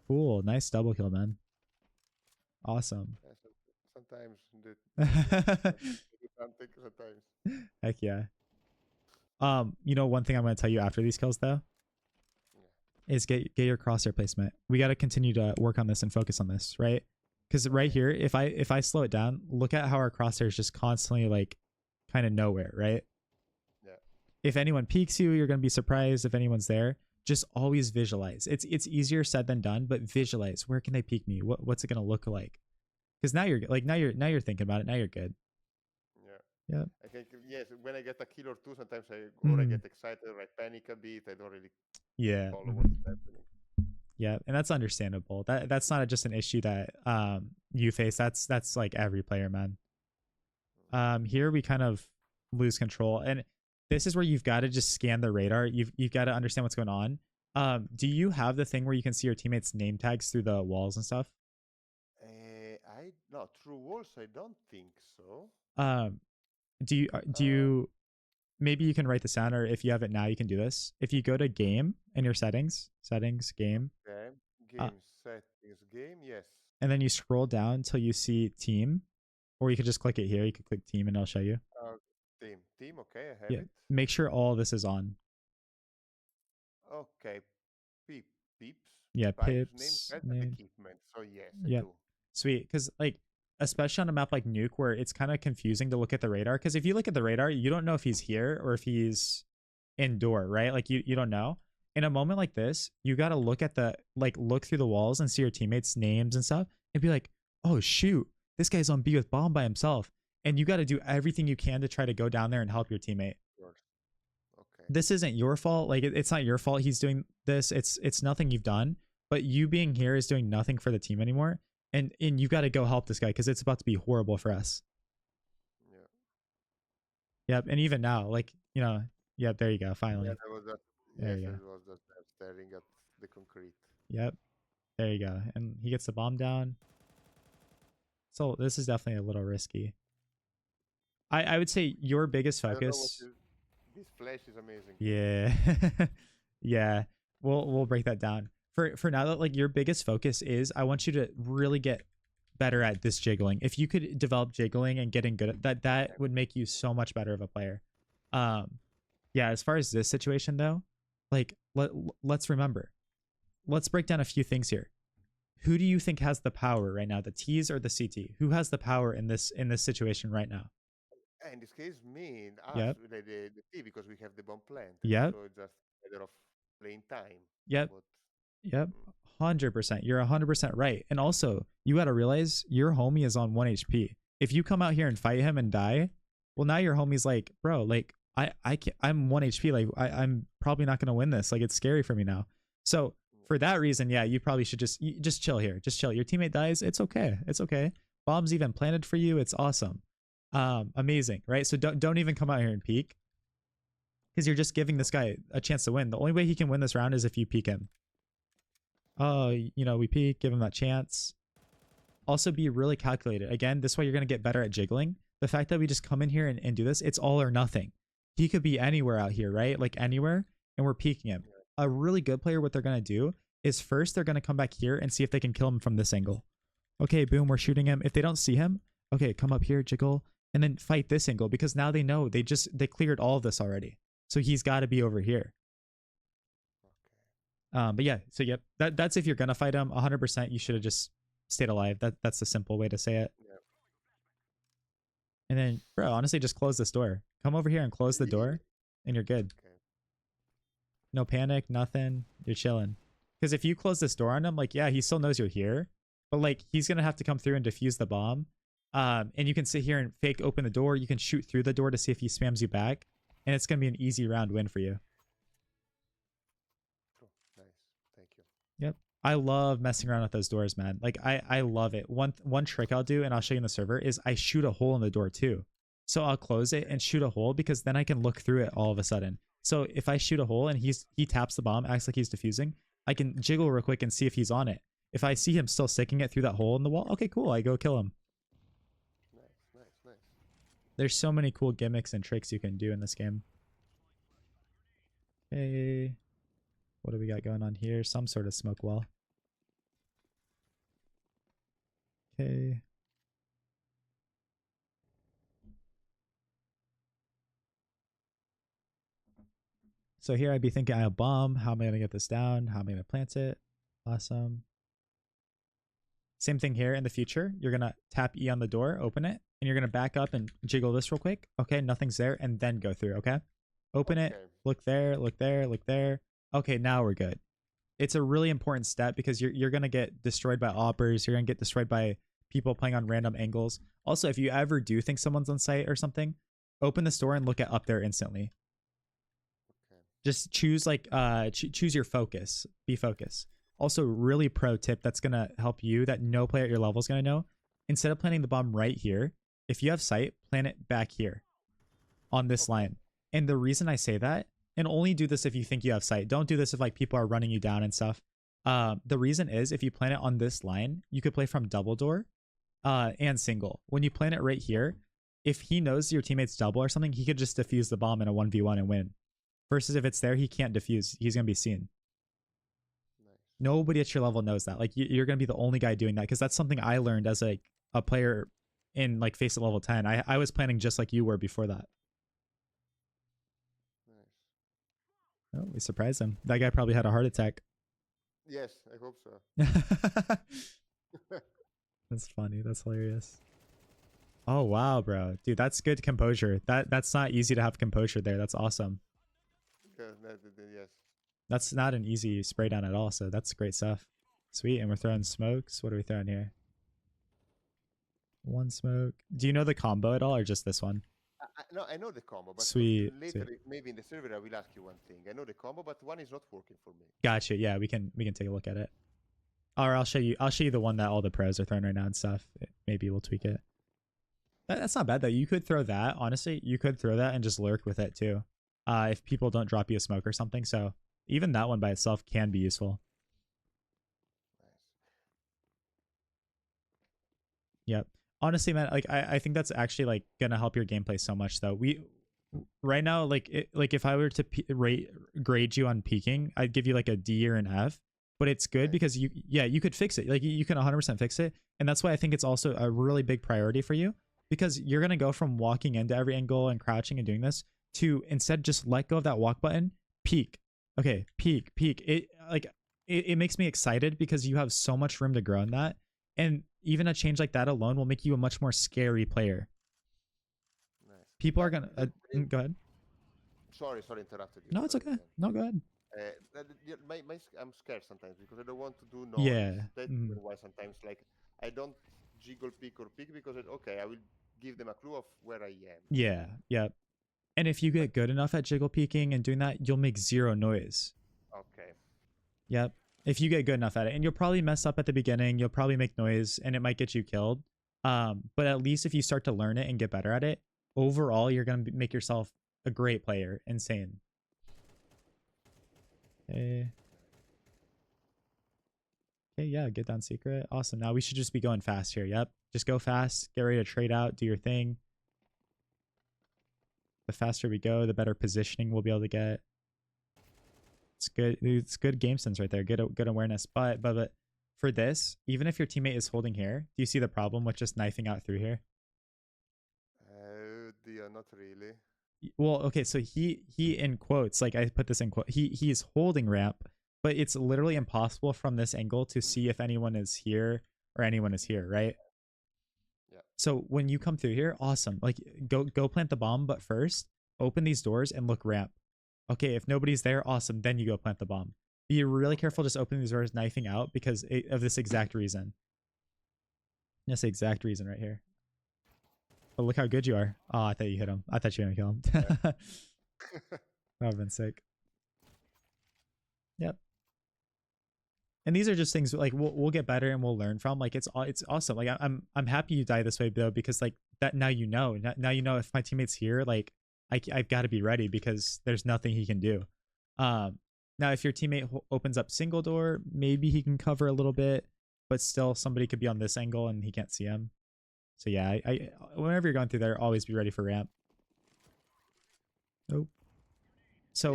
Speaker 1: Cool. Nice double kill, man. Awesome.
Speaker 2: Yeah, sometimes the something sometimes.
Speaker 1: Heck yeah. One thing I'm gonna tell you after these kills though is get your crosshair placement. We gotta continue to work on this and focus on this, right? Because right here, if I slow it down, look at how our crosshair is just constantly like kind of nowhere, right?
Speaker 2: Yeah.
Speaker 1: If anyone peeks you, you're gonna be surprised if anyone's there. Just always visualize. It's easier said than done, but visualize. Where can they peek me? What's it gonna look like? Because now you're thinking about it. Now you're good.
Speaker 2: Yeah.
Speaker 1: Yep.
Speaker 2: I think yes. When I get a kill or two, sometimes I get excited or I panic a bit. I don't really follow what's happening.
Speaker 1: Yeah, and that's understandable. That's not just an issue that you face. That's like every player, man. Here we kind of lose control, and this is where you've got to just scan the radar. You've got to understand what's going on. Do you have the thing where you can see your teammates' name tags through the walls and stuff?
Speaker 2: Through walls. I don't think so.
Speaker 1: Do you maybe you can write this down, or if you have it now, you can do this. If you go to game in your settings, game.
Speaker 2: Okay. Game settings. Game. Yes.
Speaker 1: And then you scroll down until you see team, or you could just click it here. You could click team and it'll show you.
Speaker 2: Team. Okay, I have it.
Speaker 1: Make sure all this is on.
Speaker 2: Okay. Peeps.
Speaker 1: Yeah,
Speaker 2: pips.
Speaker 1: Name.
Speaker 2: Equipment. So yes,
Speaker 1: Yeah.
Speaker 2: I do.
Speaker 1: Sweet, because like especially on a map like Nuke where it's kind of confusing to look at the radar. Because if you look at the radar, you don't know if he's here or if he's indoor, right? Like you don't know. In a moment like this, you got to look through the walls and see your teammates' names and stuff and be like, oh shoot, this guy's on B with bomb by himself. And you got to do everything you can to try to go down there and help your teammate.
Speaker 2: Okay.
Speaker 1: This isn't your fault. Like it's not your fault he's doing this. It's nothing you've done. But you being here is doing nothing for the team anymore. And you got to go help this guy because it's about to be horrible for us.
Speaker 2: Yeah.
Speaker 1: Yep. And even now, yep, there you go. Finally.
Speaker 2: Yeah, there you go. Was just staring at the concrete.
Speaker 1: Yep. There you go. And he gets the bomb down. So this is definitely a little risky. I would say your biggest focus.
Speaker 2: This flash is amazing.
Speaker 1: Yeah. Yeah. We'll break that down. For now, that like your biggest focus is, I want you to really get better at this jiggling. If you could develop jiggling and getting good at that would make you so much better of a player. Yeah, as far as this situation though, like let's remember. Let's break down a few things here. Who do you think has the power right now, the T's or the CT? Who has the power in this situation right now?
Speaker 2: In this case, me, us,
Speaker 1: Yep.
Speaker 2: the T, because we have the bomb plant.
Speaker 1: Yep.
Speaker 2: So it's just a matter of playing time.
Speaker 1: Yep. Yep. 100%. You're 100% right. And also, you got to realize your homie is on 1 HP. If you come out here and fight him and die, well, now your homie's like, bro, like I'm 1 HP. Like I'm probably not going to win this. Like it's scary for me now. So for that reason, yeah, you probably should just chill here. Just chill. Your teammate dies. It's okay. It's okay. Bomb's even planted for you. It's awesome. Amazing, right? So don't even come out here and peek, because you're just giving this guy a chance to win. The only way he can win this round is if you peek him. Oh, we peek, give him that chance. Also be really calculated. Again, this way you're going to get better at jiggling. The fact that we just come in here and do this, it's all or nothing. He could be anywhere out here, right? Like anywhere, and we're peeking him. A really good player, what they're going to do is first they're going to come back here and see if they can kill him from this angle. Okay, boom, we're shooting him. If they don't see him, okay, come up here, jiggle, and then fight this angle, because now they know they cleared all of this already. So he's got to be over here. But yeah, so yep, that's if you're gonna fight him. 100%, you should have just stayed alive. That's the simple way to say it.
Speaker 2: Yeah.
Speaker 1: And then, bro, honestly, just close this door. Come over here and close the door, and you're good.
Speaker 2: Okay.
Speaker 1: No panic, nothing. You're chilling. Because if you close this door on him, like, yeah, he still knows you're here, but like he's gonna have to come through and defuse the bomb. And you can sit here and fake open the door. You can shoot through the door to see if he spams you back, and it's gonna be an easy round win for you.
Speaker 2: Nice. Thank you.
Speaker 1: Yep. I love messing around with those doors, man. Like I love it. One trick I'll do, and I'll show you in the server, is I shoot a hole in the door too. So I'll close it and shoot a hole because then I can look through it all of a sudden. So if I shoot a hole and he taps the bomb, acts like he's defusing, I can jiggle real quick and see if he's on it. If I see him still sticking it through that hole in the wall, okay, cool. I go kill him.
Speaker 2: Nice.
Speaker 1: There's so many cool gimmicks and tricks you can do in this game. Okay. What do we got going on here? Some sort of smoke wall. Okay. So here I'd be thinking I have bomb. How am I going to get this down? How am I going to plant it? Awesome. Same thing here in the future. You're going to tap E on the door, open it, and you're going to back up and jiggle this real quick. Okay, nothing's there, and then go through, okay? Open it, look there, look there, look there. Okay, now we're good. It's a really important step because you're going to get destroyed by oppers. You're going to get destroyed by people playing on random angles. Also, if you ever do think someone's on site or something, open this door and look at up there instantly. Just choose like choose your focus. Be focused. Also, really pro tip that's gonna help you that no player at your level is gonna know. Instead of planting the bomb right here, if you have sight, plant it back here on this line. And the reason I say that, and only do this if you think you have sight. Don't do this if like people are running you down and stuff. The reason is if you plant it on this line, you could play from double door and single. When you plant it right here, if he knows your teammate's double or something, he could just defuse the bomb in a 1v1 and win. Versus if it's there, he can't defuse. He's going to be seen.
Speaker 2: Nice.
Speaker 1: Nobody at your level knows that. Like you're going to be the only guy doing that because that's something I learned as a player in like Face at level 10. I was planning just like you were before that.
Speaker 2: Nice.
Speaker 1: Oh, we surprised him. That guy probably had a heart attack.
Speaker 2: Yes, I hope so.
Speaker 1: That's funny. That's hilarious. Oh, wow, bro. Dude, that's good composure. That's not easy to have composure there. That's awesome.
Speaker 2: Yes.
Speaker 1: That's not an easy spray down at all, so that's great stuff. Sweet, and we're throwing smokes. What are we throwing here? One smoke. Do you know the combo at all, or just this one?
Speaker 2: No, I know the combo, but
Speaker 1: Sweet.
Speaker 2: later, maybe in the server, I will ask you one thing. I know the combo, but one is not working for me.
Speaker 1: Gotcha. Yeah, we can take a look at it. Or I'll show you the one that all the pros are throwing right now and stuff. Maybe we'll tweak it. That's not bad though. You could throw that. Honestly, you could throw that and just lurk with it too. If people don't drop you a smoke or something. So even that one by itself can be useful.
Speaker 2: Nice.
Speaker 1: Yep. Honestly, man, like I think that's actually like gonna help your gameplay so much though. Right now, like if I were to grade you on peaking, I'd give you like a D or an F. But it's good because you could fix it. Like you can 100% fix it. And that's why I think it's also a really big priority for you, because you're going to go from walking into every angle and crouching and doing this to instead just let go of that walk button, peek. Okay, peek. It makes me excited because you have so much room to grow in that. And even a change like that alone will make you a much more scary player.
Speaker 2: Nice.
Speaker 1: People are going to go ahead.
Speaker 2: Sorry, interrupted you.
Speaker 1: No, it's okay. No, go ahead.
Speaker 2: I'm scared sometimes because I don't want to do noise.
Speaker 1: Yeah.
Speaker 2: That's why sometimes like I don't jiggle peek or peek because I will give them a clue of where I am.
Speaker 1: Yeah. Yep. And if you get good enough at jiggle peeking and doing that, you'll make zero noise.
Speaker 2: Okay.
Speaker 1: Yep. If you get good enough at it, and you'll probably mess up at the beginning, you'll probably make noise and it might get you killed. But at least if you start to learn it and get better at it, overall, you're going to make yourself a great player. Insane. Okay. Okay, yeah, get down secret. Awesome. Now we should just be going fast here. Yep. Just go fast. Get ready to trade out. Do your thing. The faster we go, the better positioning we'll be able to get. It's good. It's good game sense right there. Good awareness. But for this, even if your teammate is holding here, do you see the problem with just knifing out through here?
Speaker 2: Dear, not really.
Speaker 1: Well, okay, so he in quotes, like I put this in quote, he's holding ramp, but it's literally impossible from this angle to see if anyone is here or anyone is here, right?
Speaker 2: Yeah.
Speaker 1: So when you come through here, awesome. Like go plant the bomb, but first open these doors and look ramp. Okay, if nobody's there, awesome. Then you go plant the bomb. Be really careful just opening these doors, knifing out because of this exact reason. This exact reason right here. But look how good you are. Oh, I thought you hit him. I thought you were going to kill him. That would have been sick. Yep. And these are just things like we'll get better and we'll learn from. Like it's awesome. Like I'm happy you die this way though, because like that now you know. Now you know if my teammate's here, like I've got to be ready because there's nothing he can do. Now if your teammate opens up single door, maybe he can cover a little bit, but still somebody could be on this angle and he can't see him. So yeah, I whenever you're going through there, always be ready for ramp. Oh. So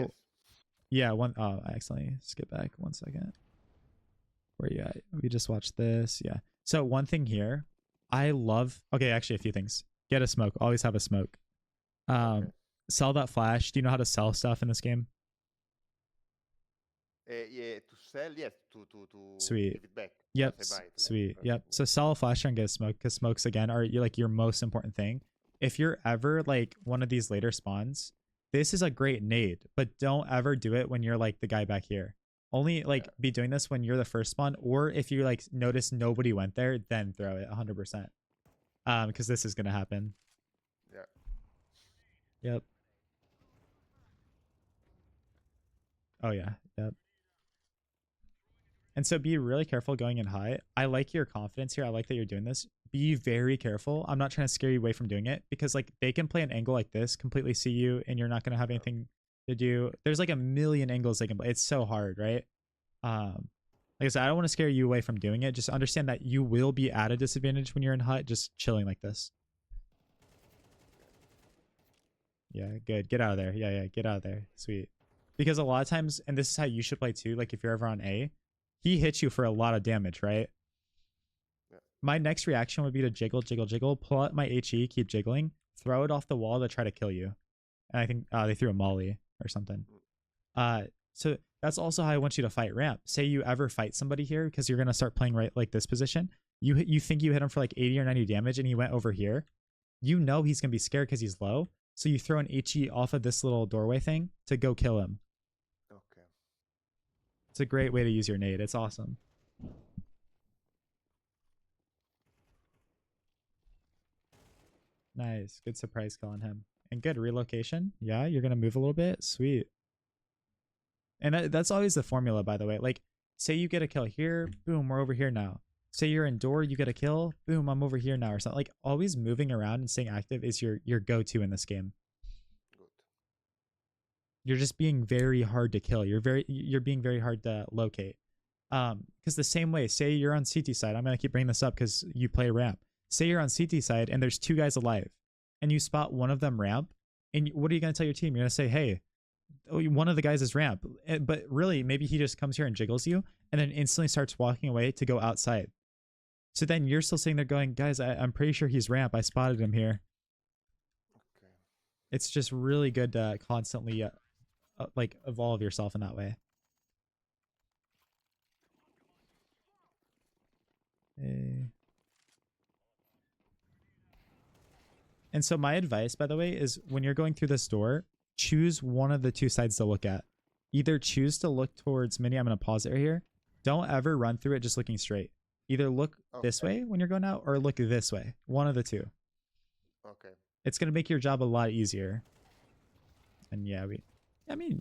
Speaker 2: Yes.
Speaker 1: yeah, I accidentally skipped back 1 second. Where you at? We just watched this. Yeah. So one thing here, I love. Okay, actually a few things. Get a smoke. Always have a smoke.
Speaker 2: Okay.
Speaker 1: Sell that flash. Do you know how to sell stuff in this game?
Speaker 2: Yeah, to sell, yes, to
Speaker 1: Sweet.
Speaker 2: give it back.
Speaker 1: Yep.
Speaker 2: Once I buy it, like,
Speaker 1: Sweet.
Speaker 2: first.
Speaker 1: Yep. So sell a flash and get a smoke because smokes again are like your most important thing. If you're ever like one of these later spawns, this is a great nade, but don't ever do it when you're like the guy back here. Only like be doing this when you're the first spawn, or if you like notice nobody went there, then throw it 100%. Because this is gonna happen.
Speaker 2: Yeah.
Speaker 1: Yep. Oh yeah. Yep. And so be really careful going in high. I like your confidence here. I like that you're doing this. Be very careful. I'm not trying to scare you away from doing it because like they can play an angle like this, completely see you, and you're not gonna have anything to do. There's like a million angles they can play. It's so hard, right? Like I said, I don't want to scare you away from doing it. Just understand that you will be at a disadvantage when you're in hut, just chilling like this. Yeah, good. Get out of there. Yeah, get out of there. Sweet. Because a lot of times, and this is how you should play too, like if you're ever on A, he hits you for a lot of damage, right?
Speaker 2: Yeah.
Speaker 1: My next reaction would be to jiggle, pull out my HE, keep jiggling, throw it off the wall to try to kill you. And I think they threw a molly or something. So that's also how I want you to fight ramp. Say you ever fight somebody here because you're gonna start playing right like this position. You think you hit him for like 80 or 90 damage and he went over here. You know he's gonna be scared because he's low. So you throw an HE off of this little doorway thing to go kill him.
Speaker 2: Okay.
Speaker 1: It's a great way to use your nade. It's awesome. Nice. Good surprise kill on him. And good relocation. Yeah, you're gonna move a little bit. Sweet. And that's always the formula, by the way. Like, say you get a kill here, boom, we're over here now. Say you're in door, you get a kill, boom, I'm over here now, or something. Like, always moving around and staying active is your go-to in this game.
Speaker 2: Good.
Speaker 1: You're just being very hard to kill. You're being very hard to locate. Because the same way, say you're on CT side. I'm gonna keep bringing this up because you play ramp. Say you're on CT side and there's 2 guys alive, and you spot one of them ramp. And what are you gonna tell your team? You're gonna say, hey, one of the guys is ramp, but really maybe he just comes here and jiggles you and then instantly starts walking away to go outside. So then you're still sitting there going, guys, I'm pretty sure he's ramp. I spotted him here.
Speaker 2: Okay.
Speaker 1: It's just really good to constantly like evolve yourself in that way. And so my advice, by the way, is when you're going through this door, choose one of the 2 sides to look at. Either choose to look towards mini. I'm going to pause it right here. Don't ever run through it just looking straight. Either look this way when you're going out or look this way. One of the 2.
Speaker 2: Okay.
Speaker 1: It's going to make your job a lot easier. And yeah,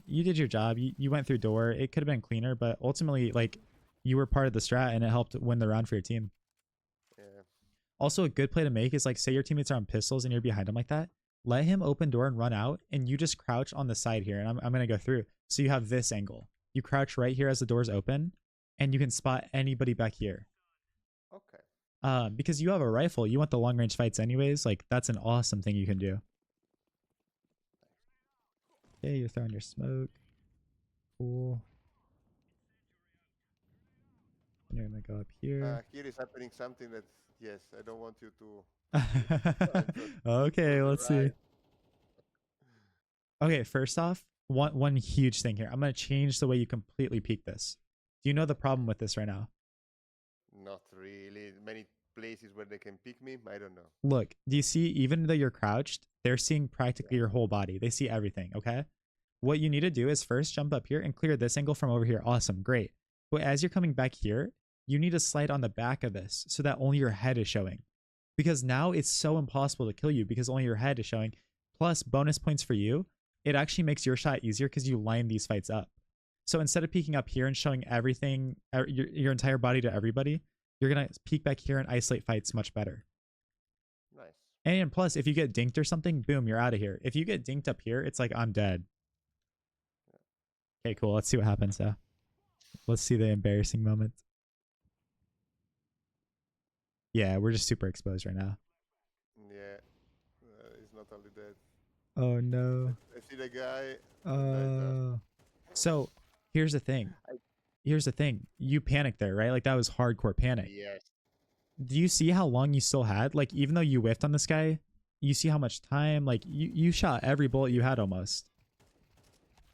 Speaker 1: you did your job. You went through door. It could have been cleaner, but ultimately, like, you were part of the strat and it helped win the round for your team.
Speaker 2: Yeah.
Speaker 1: Also, a good play to make is like, say your teammates are on pistols and you're behind them like that. Let him open door and run out, and you just crouch on the side here. And I'm going to go through. So you have this angle. You crouch right here as the doors open, and you can spot anybody back here.
Speaker 2: Okay.
Speaker 1: Because you have a rifle. You want the long range fights anyways. Like, that's an awesome thing you can do. Okay, you're throwing your smoke. Cool. And you're going to go up here.
Speaker 2: Here is happening something that, yes, I don't want you to.
Speaker 1: Okay, let's see. Okay, first off, one huge thing here. I'm going to change the way you completely peek this. Do you know the problem with this right now?
Speaker 2: Not really. Many places where they can pick me, I don't know.
Speaker 1: Look, do you see, even though you're crouched, they're seeing practically your whole body. They see everything, okay? What you need to do is first jump up here and clear this angle from over here. Awesome, great. But as you're coming back here, you need to slide on the back of this so that only your head is showing. Because now it's so impossible to kill you because only your head is showing. Plus, bonus points for you. It actually makes your shot easier because you line these fights up. So instead of peeking up here and showing everything, your entire body to everybody, you're going to peek back here and isolate fights much better.
Speaker 2: Nice.
Speaker 1: And plus, if you get dinked or something, boom, you're out of here. If you get dinked up here, it's like, I'm dead. Okay, cool. Let's see what happens now. Let's see the embarrassing moment. Yeah, we're just super exposed right now.
Speaker 2: Yeah. He's not only dead.
Speaker 1: Oh, no.
Speaker 2: I see the guy.
Speaker 1: So here's the thing. You panicked there, right? Like that was hardcore panic.
Speaker 2: Yes.
Speaker 1: Do you see how long you still had? Like even though you whiffed on this guy, you see how much time, like you shot every bullet you had almost.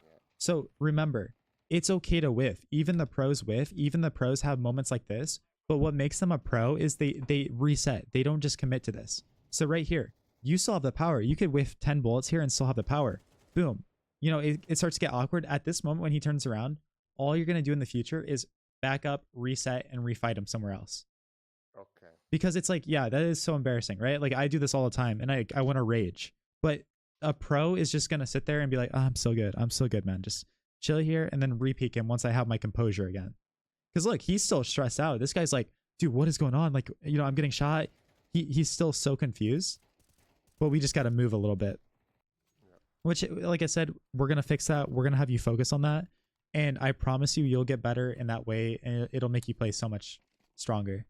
Speaker 2: Yeah.
Speaker 1: So remember, it's okay to whiff. Even the pros whiff. Even the pros have moments like this. But what makes them a pro is they reset. They don't just commit to this. So right here, you still have the power. You could whiff 10 bullets here and still have the power. Boom. You know, it starts to get awkward. At this moment when he turns around, all you're going to do in the future is back up, reset, and refight him somewhere else.
Speaker 2: Okay.
Speaker 1: Because it's like, yeah, that is so embarrassing, right? Like I do this all the time and I want to rage. But a pro is just going to sit there and be like, oh, I'm so good. I'm so good, man. Just chill here and then repeat him once I have my composure again. Because look, he's still stressed out. This guy's like, dude, what is going on? Like, you know, I'm getting shot. He's still so confused. But we just got to move a little bit.
Speaker 2: Yeah.
Speaker 1: Which, like I said, we're going to fix that. We're going to have you focus on that. And I promise you, you'll get better in that way. And it'll make you play so much stronger.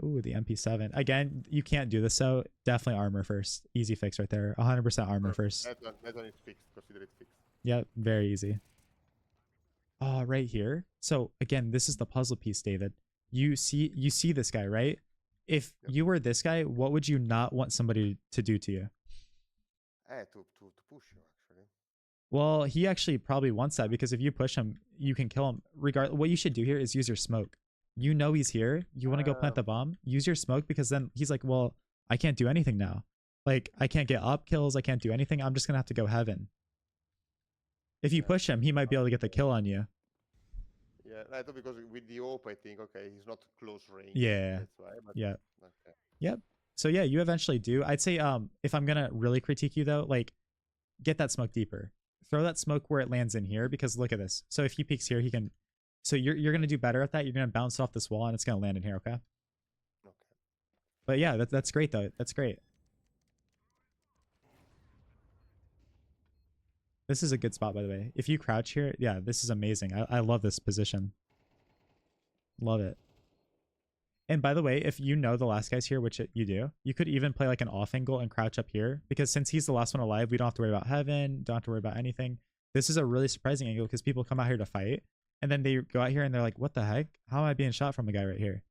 Speaker 1: Ooh, the MP7. Again, you can't do this, so definitely armor first. Easy fix right there. 100% armor first.
Speaker 2: That one is fixed. Consider it fixed.
Speaker 1: Yep, very easy. Oh, right here. So again, this is the puzzle piece, David. You see this guy, right? If you were this guy, what would you not want somebody to do to you?
Speaker 2: To push you actually.
Speaker 1: Well, he actually probably wants that because if you push him, you can kill him. What you should do here is use your smoke. You know he's here. You want to go plant the bomb. Use your smoke because then he's like, well, I can't do anything now. Like I can't get up kills. I can't do anything. I'm just gonna have to go heaven. If you push him, he might be able to get the kill on you.
Speaker 2: Yeah, I thought because with the AWP, I think, okay, he's not close range.
Speaker 1: Yeah.
Speaker 2: That's why. But
Speaker 1: Yeah.
Speaker 2: Okay.
Speaker 1: Yep. So yeah, you eventually do. I'd say if I'm gonna really critique you though, like get that smoke deeper. Throw that smoke where it lands in here because look at this. So if he peeks here, he can. So you're gonna do better at that. You're gonna bounce it off this wall and it's gonna land in here. Okay.
Speaker 2: Okay.
Speaker 1: But yeah, that's great though. That's great. This is a good spot, by the way. If you crouch here, yeah, this is amazing. I love this position. Love it. And by the way, if you know the last guy's here, which you do, you could even play like an off angle and crouch up here. Because since he's the last one alive, we don't have to worry about heaven. Don't have to worry about anything. This is a really surprising angle because people come out here to fight. And then they go out here and they're like, what the heck? How am I being shot from a guy right here?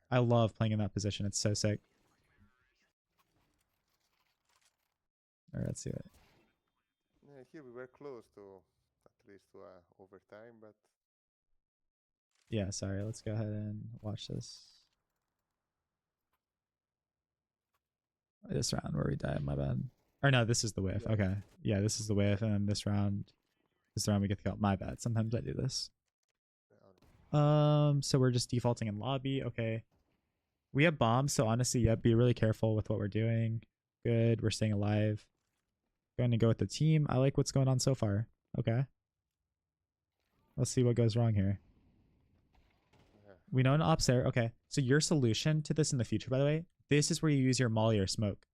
Speaker 1: I love playing in that position. It's so sick. All right, let's see it.
Speaker 2: Yeah, here we were close to at least to overtime, but
Speaker 1: Yeah, sorry. Let's go ahead and watch this. This round where we died, my bad. Or no, this is the whiff.
Speaker 2: Yeah.
Speaker 1: Okay. Yeah, this is the whiff, and then this round is the round we get the kill. My bad. Sometimes I do this. So we're just defaulting in lobby. Okay. We have bombs, so honestly, yeah, be really careful with what we're doing. Good. We're staying alive. Going to go with the team. I like what's going on so far. Okay. Let's see what goes wrong here.
Speaker 2: yeah.
Speaker 1: We know an ops there. Okay. So your solution to this in the future, by the way, this is where you use your molly or smoke.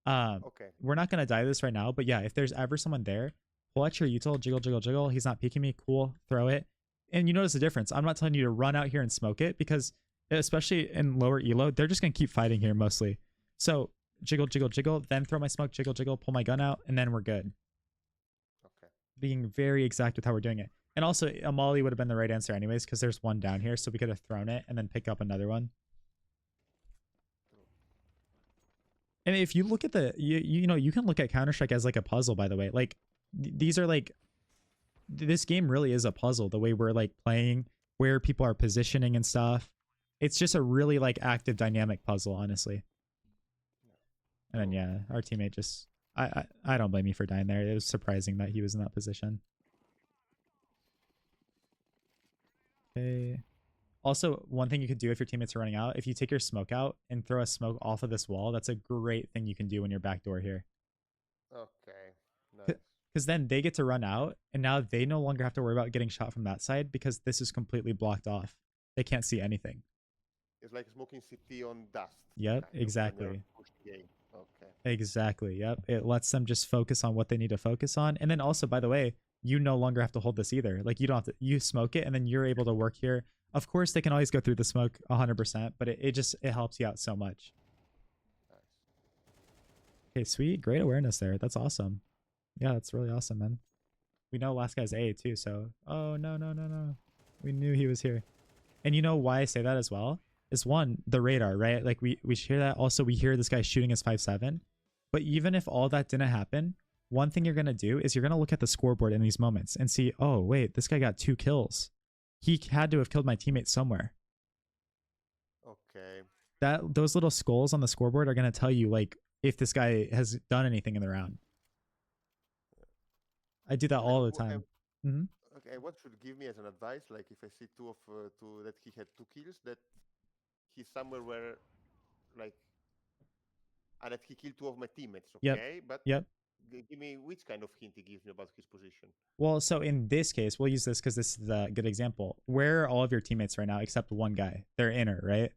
Speaker 2: Okay.
Speaker 1: We're not going to die this right now, but yeah, if there's ever someone there, pull out your util, jiggle, jiggle, jiggle. He's not peeking me. Cool. Throw it. And you notice the difference. I'm not telling you to run out here and smoke it because especially in lower elo, they're just going to keep fighting here mostly. So jiggle, jiggle, jiggle, then throw my smoke, jiggle, jiggle, pull my gun out, and then we're good.
Speaker 2: Okay.
Speaker 1: Being very exact with how we're doing it. And also, a molly would have been the right answer anyways because there's one down here, so we could have thrown it and then pick up another one. And if you look at the, you know, you can look at Counter-Strike as like a puzzle, by the way. Like, these are like, this game really is a puzzle, the way we're like playing, where people are positioning and stuff. It's just a really like active, dynamic puzzle, honestly. And then, yeah, our teammate just, I don't blame you for dying there. It was surprising that he was in that position. Okay. Also, one thing you could do if your teammates are running out, if you take your smoke out and throw a smoke off of this wall, that's a great thing you can do when you're backdoor here.
Speaker 2: Okay. Nice.
Speaker 1: because then they get to run out, and now they no longer have to worry about getting shot from that side because this is completely blocked off. They can't see anything.
Speaker 2: It's like smoking CT on dust.
Speaker 1: Yep,
Speaker 2: Kind of, when
Speaker 1: exactly.
Speaker 2: you're pushing A. Okay.
Speaker 1: Exactly. Yep. It lets them just focus on what they need to focus on. And then also, by the way, you no longer have to hold this either. Like you don't have to, you smoke it and then you're able to work here. Of course, they can always go through the smoke 100%, but it helps you out so much.
Speaker 2: Nice.
Speaker 1: Okay, sweet. Great awareness there. That's awesome. Yeah, that's really awesome, man. We know last guy's A too, so. Oh, no, no, no, no. We knew he was here. And you know why I say that as well? Is one, the radar, right? Like we hear that. Also, we hear this guy shooting his 5.7. But even if all that didn't happen, one thing you're going to do is you're going to look at the scoreboard in these moments and see, oh, wait, this guy got 2 kills. He had to have killed my teammate somewhere.
Speaker 2: Okay.
Speaker 1: Those little skulls on the scoreboard are going to tell you, like, if this guy has done anything in the round. I do that
Speaker 2: Like,
Speaker 1: all the time. Mm-hmm.
Speaker 2: Okay, what should give me as an advice? Like if I see that he had 2 kills, that he's somewhere where, like, and that he killed 2 of my teammates. Okay,
Speaker 1: Yep.
Speaker 2: but
Speaker 1: Yep.
Speaker 2: give me which kind of hint he gives me about his position.
Speaker 1: Well, so in this case, we'll use this because this is a good example. Where are all of your teammates right now except one guy? They're inner, right?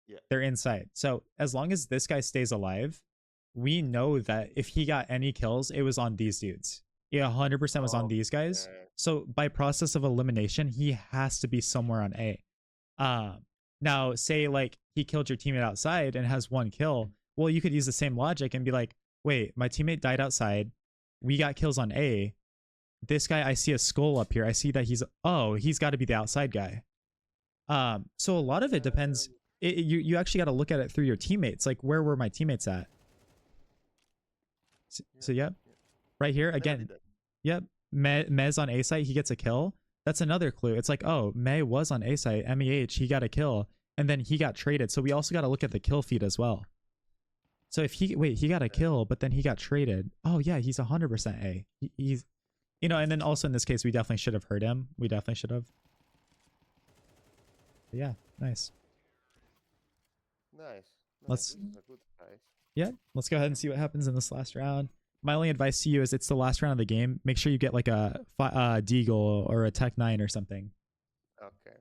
Speaker 2: Yeah.
Speaker 1: They're inside. So as long as this guy stays alive, we know that if he got any kills, it was on these dudes. It 100% was on these guys.
Speaker 2: Okay.
Speaker 1: So by process of elimination, he has to be somewhere on A. Now, say like he killed your teammate outside and has 1 kill. Well, you could use the same logic and be like, wait, my teammate died outside. We got kills on A. This guy, I see a skull up here. I see that he's got to be the outside guy. So a lot of it depends. You actually got to look at it through your teammates. Like, where were my teammates at? So yep, right here again. Yep, Mez on A site, he gets a kill. That's another clue. It's like, oh, May was on A site, MEH, he got a kill, and then he got traded. So we also got to look at the kill feed as well. So if he got a kill, but then he got traded. Oh yeah, he's 100% A. He's, you know, and then also in this case, we definitely should have heard him. We definitely should have. Yeah, nice.
Speaker 2: Nice.
Speaker 1: Let's.
Speaker 2: This is a good advice.
Speaker 1: Yeah, let's go ahead and see what happens in this last round. My only advice to you is it's the last round of the game. Make sure you get like a Deagle or a Tech 9 or something.
Speaker 2: Okay.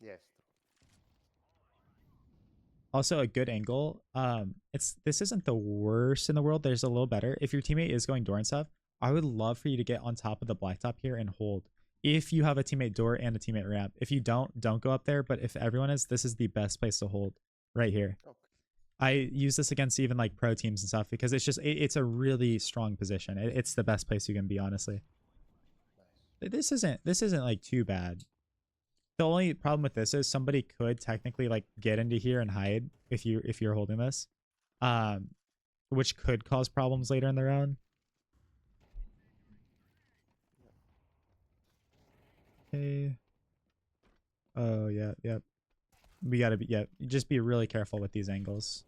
Speaker 2: Yes.
Speaker 1: Also a good angle. This isn't the worst in the world. There's a little better. If your teammate is going door and stuff, I would love for you to get on top of the blacktop here and hold. If you have a teammate door and a teammate ramp. If you don't go up there. But if everyone is, this is the best place to hold right here. Okay. I use this against even like pro teams and stuff because it's a really strong position. It's the best place you can be, honestly. Nice. This isn't like too bad. The only problem with this is somebody could technically like get into here and hide if you're holding this, which could cause problems later in the round. Okay. Oh yeah, yep. We gotta be just be really careful with these angles.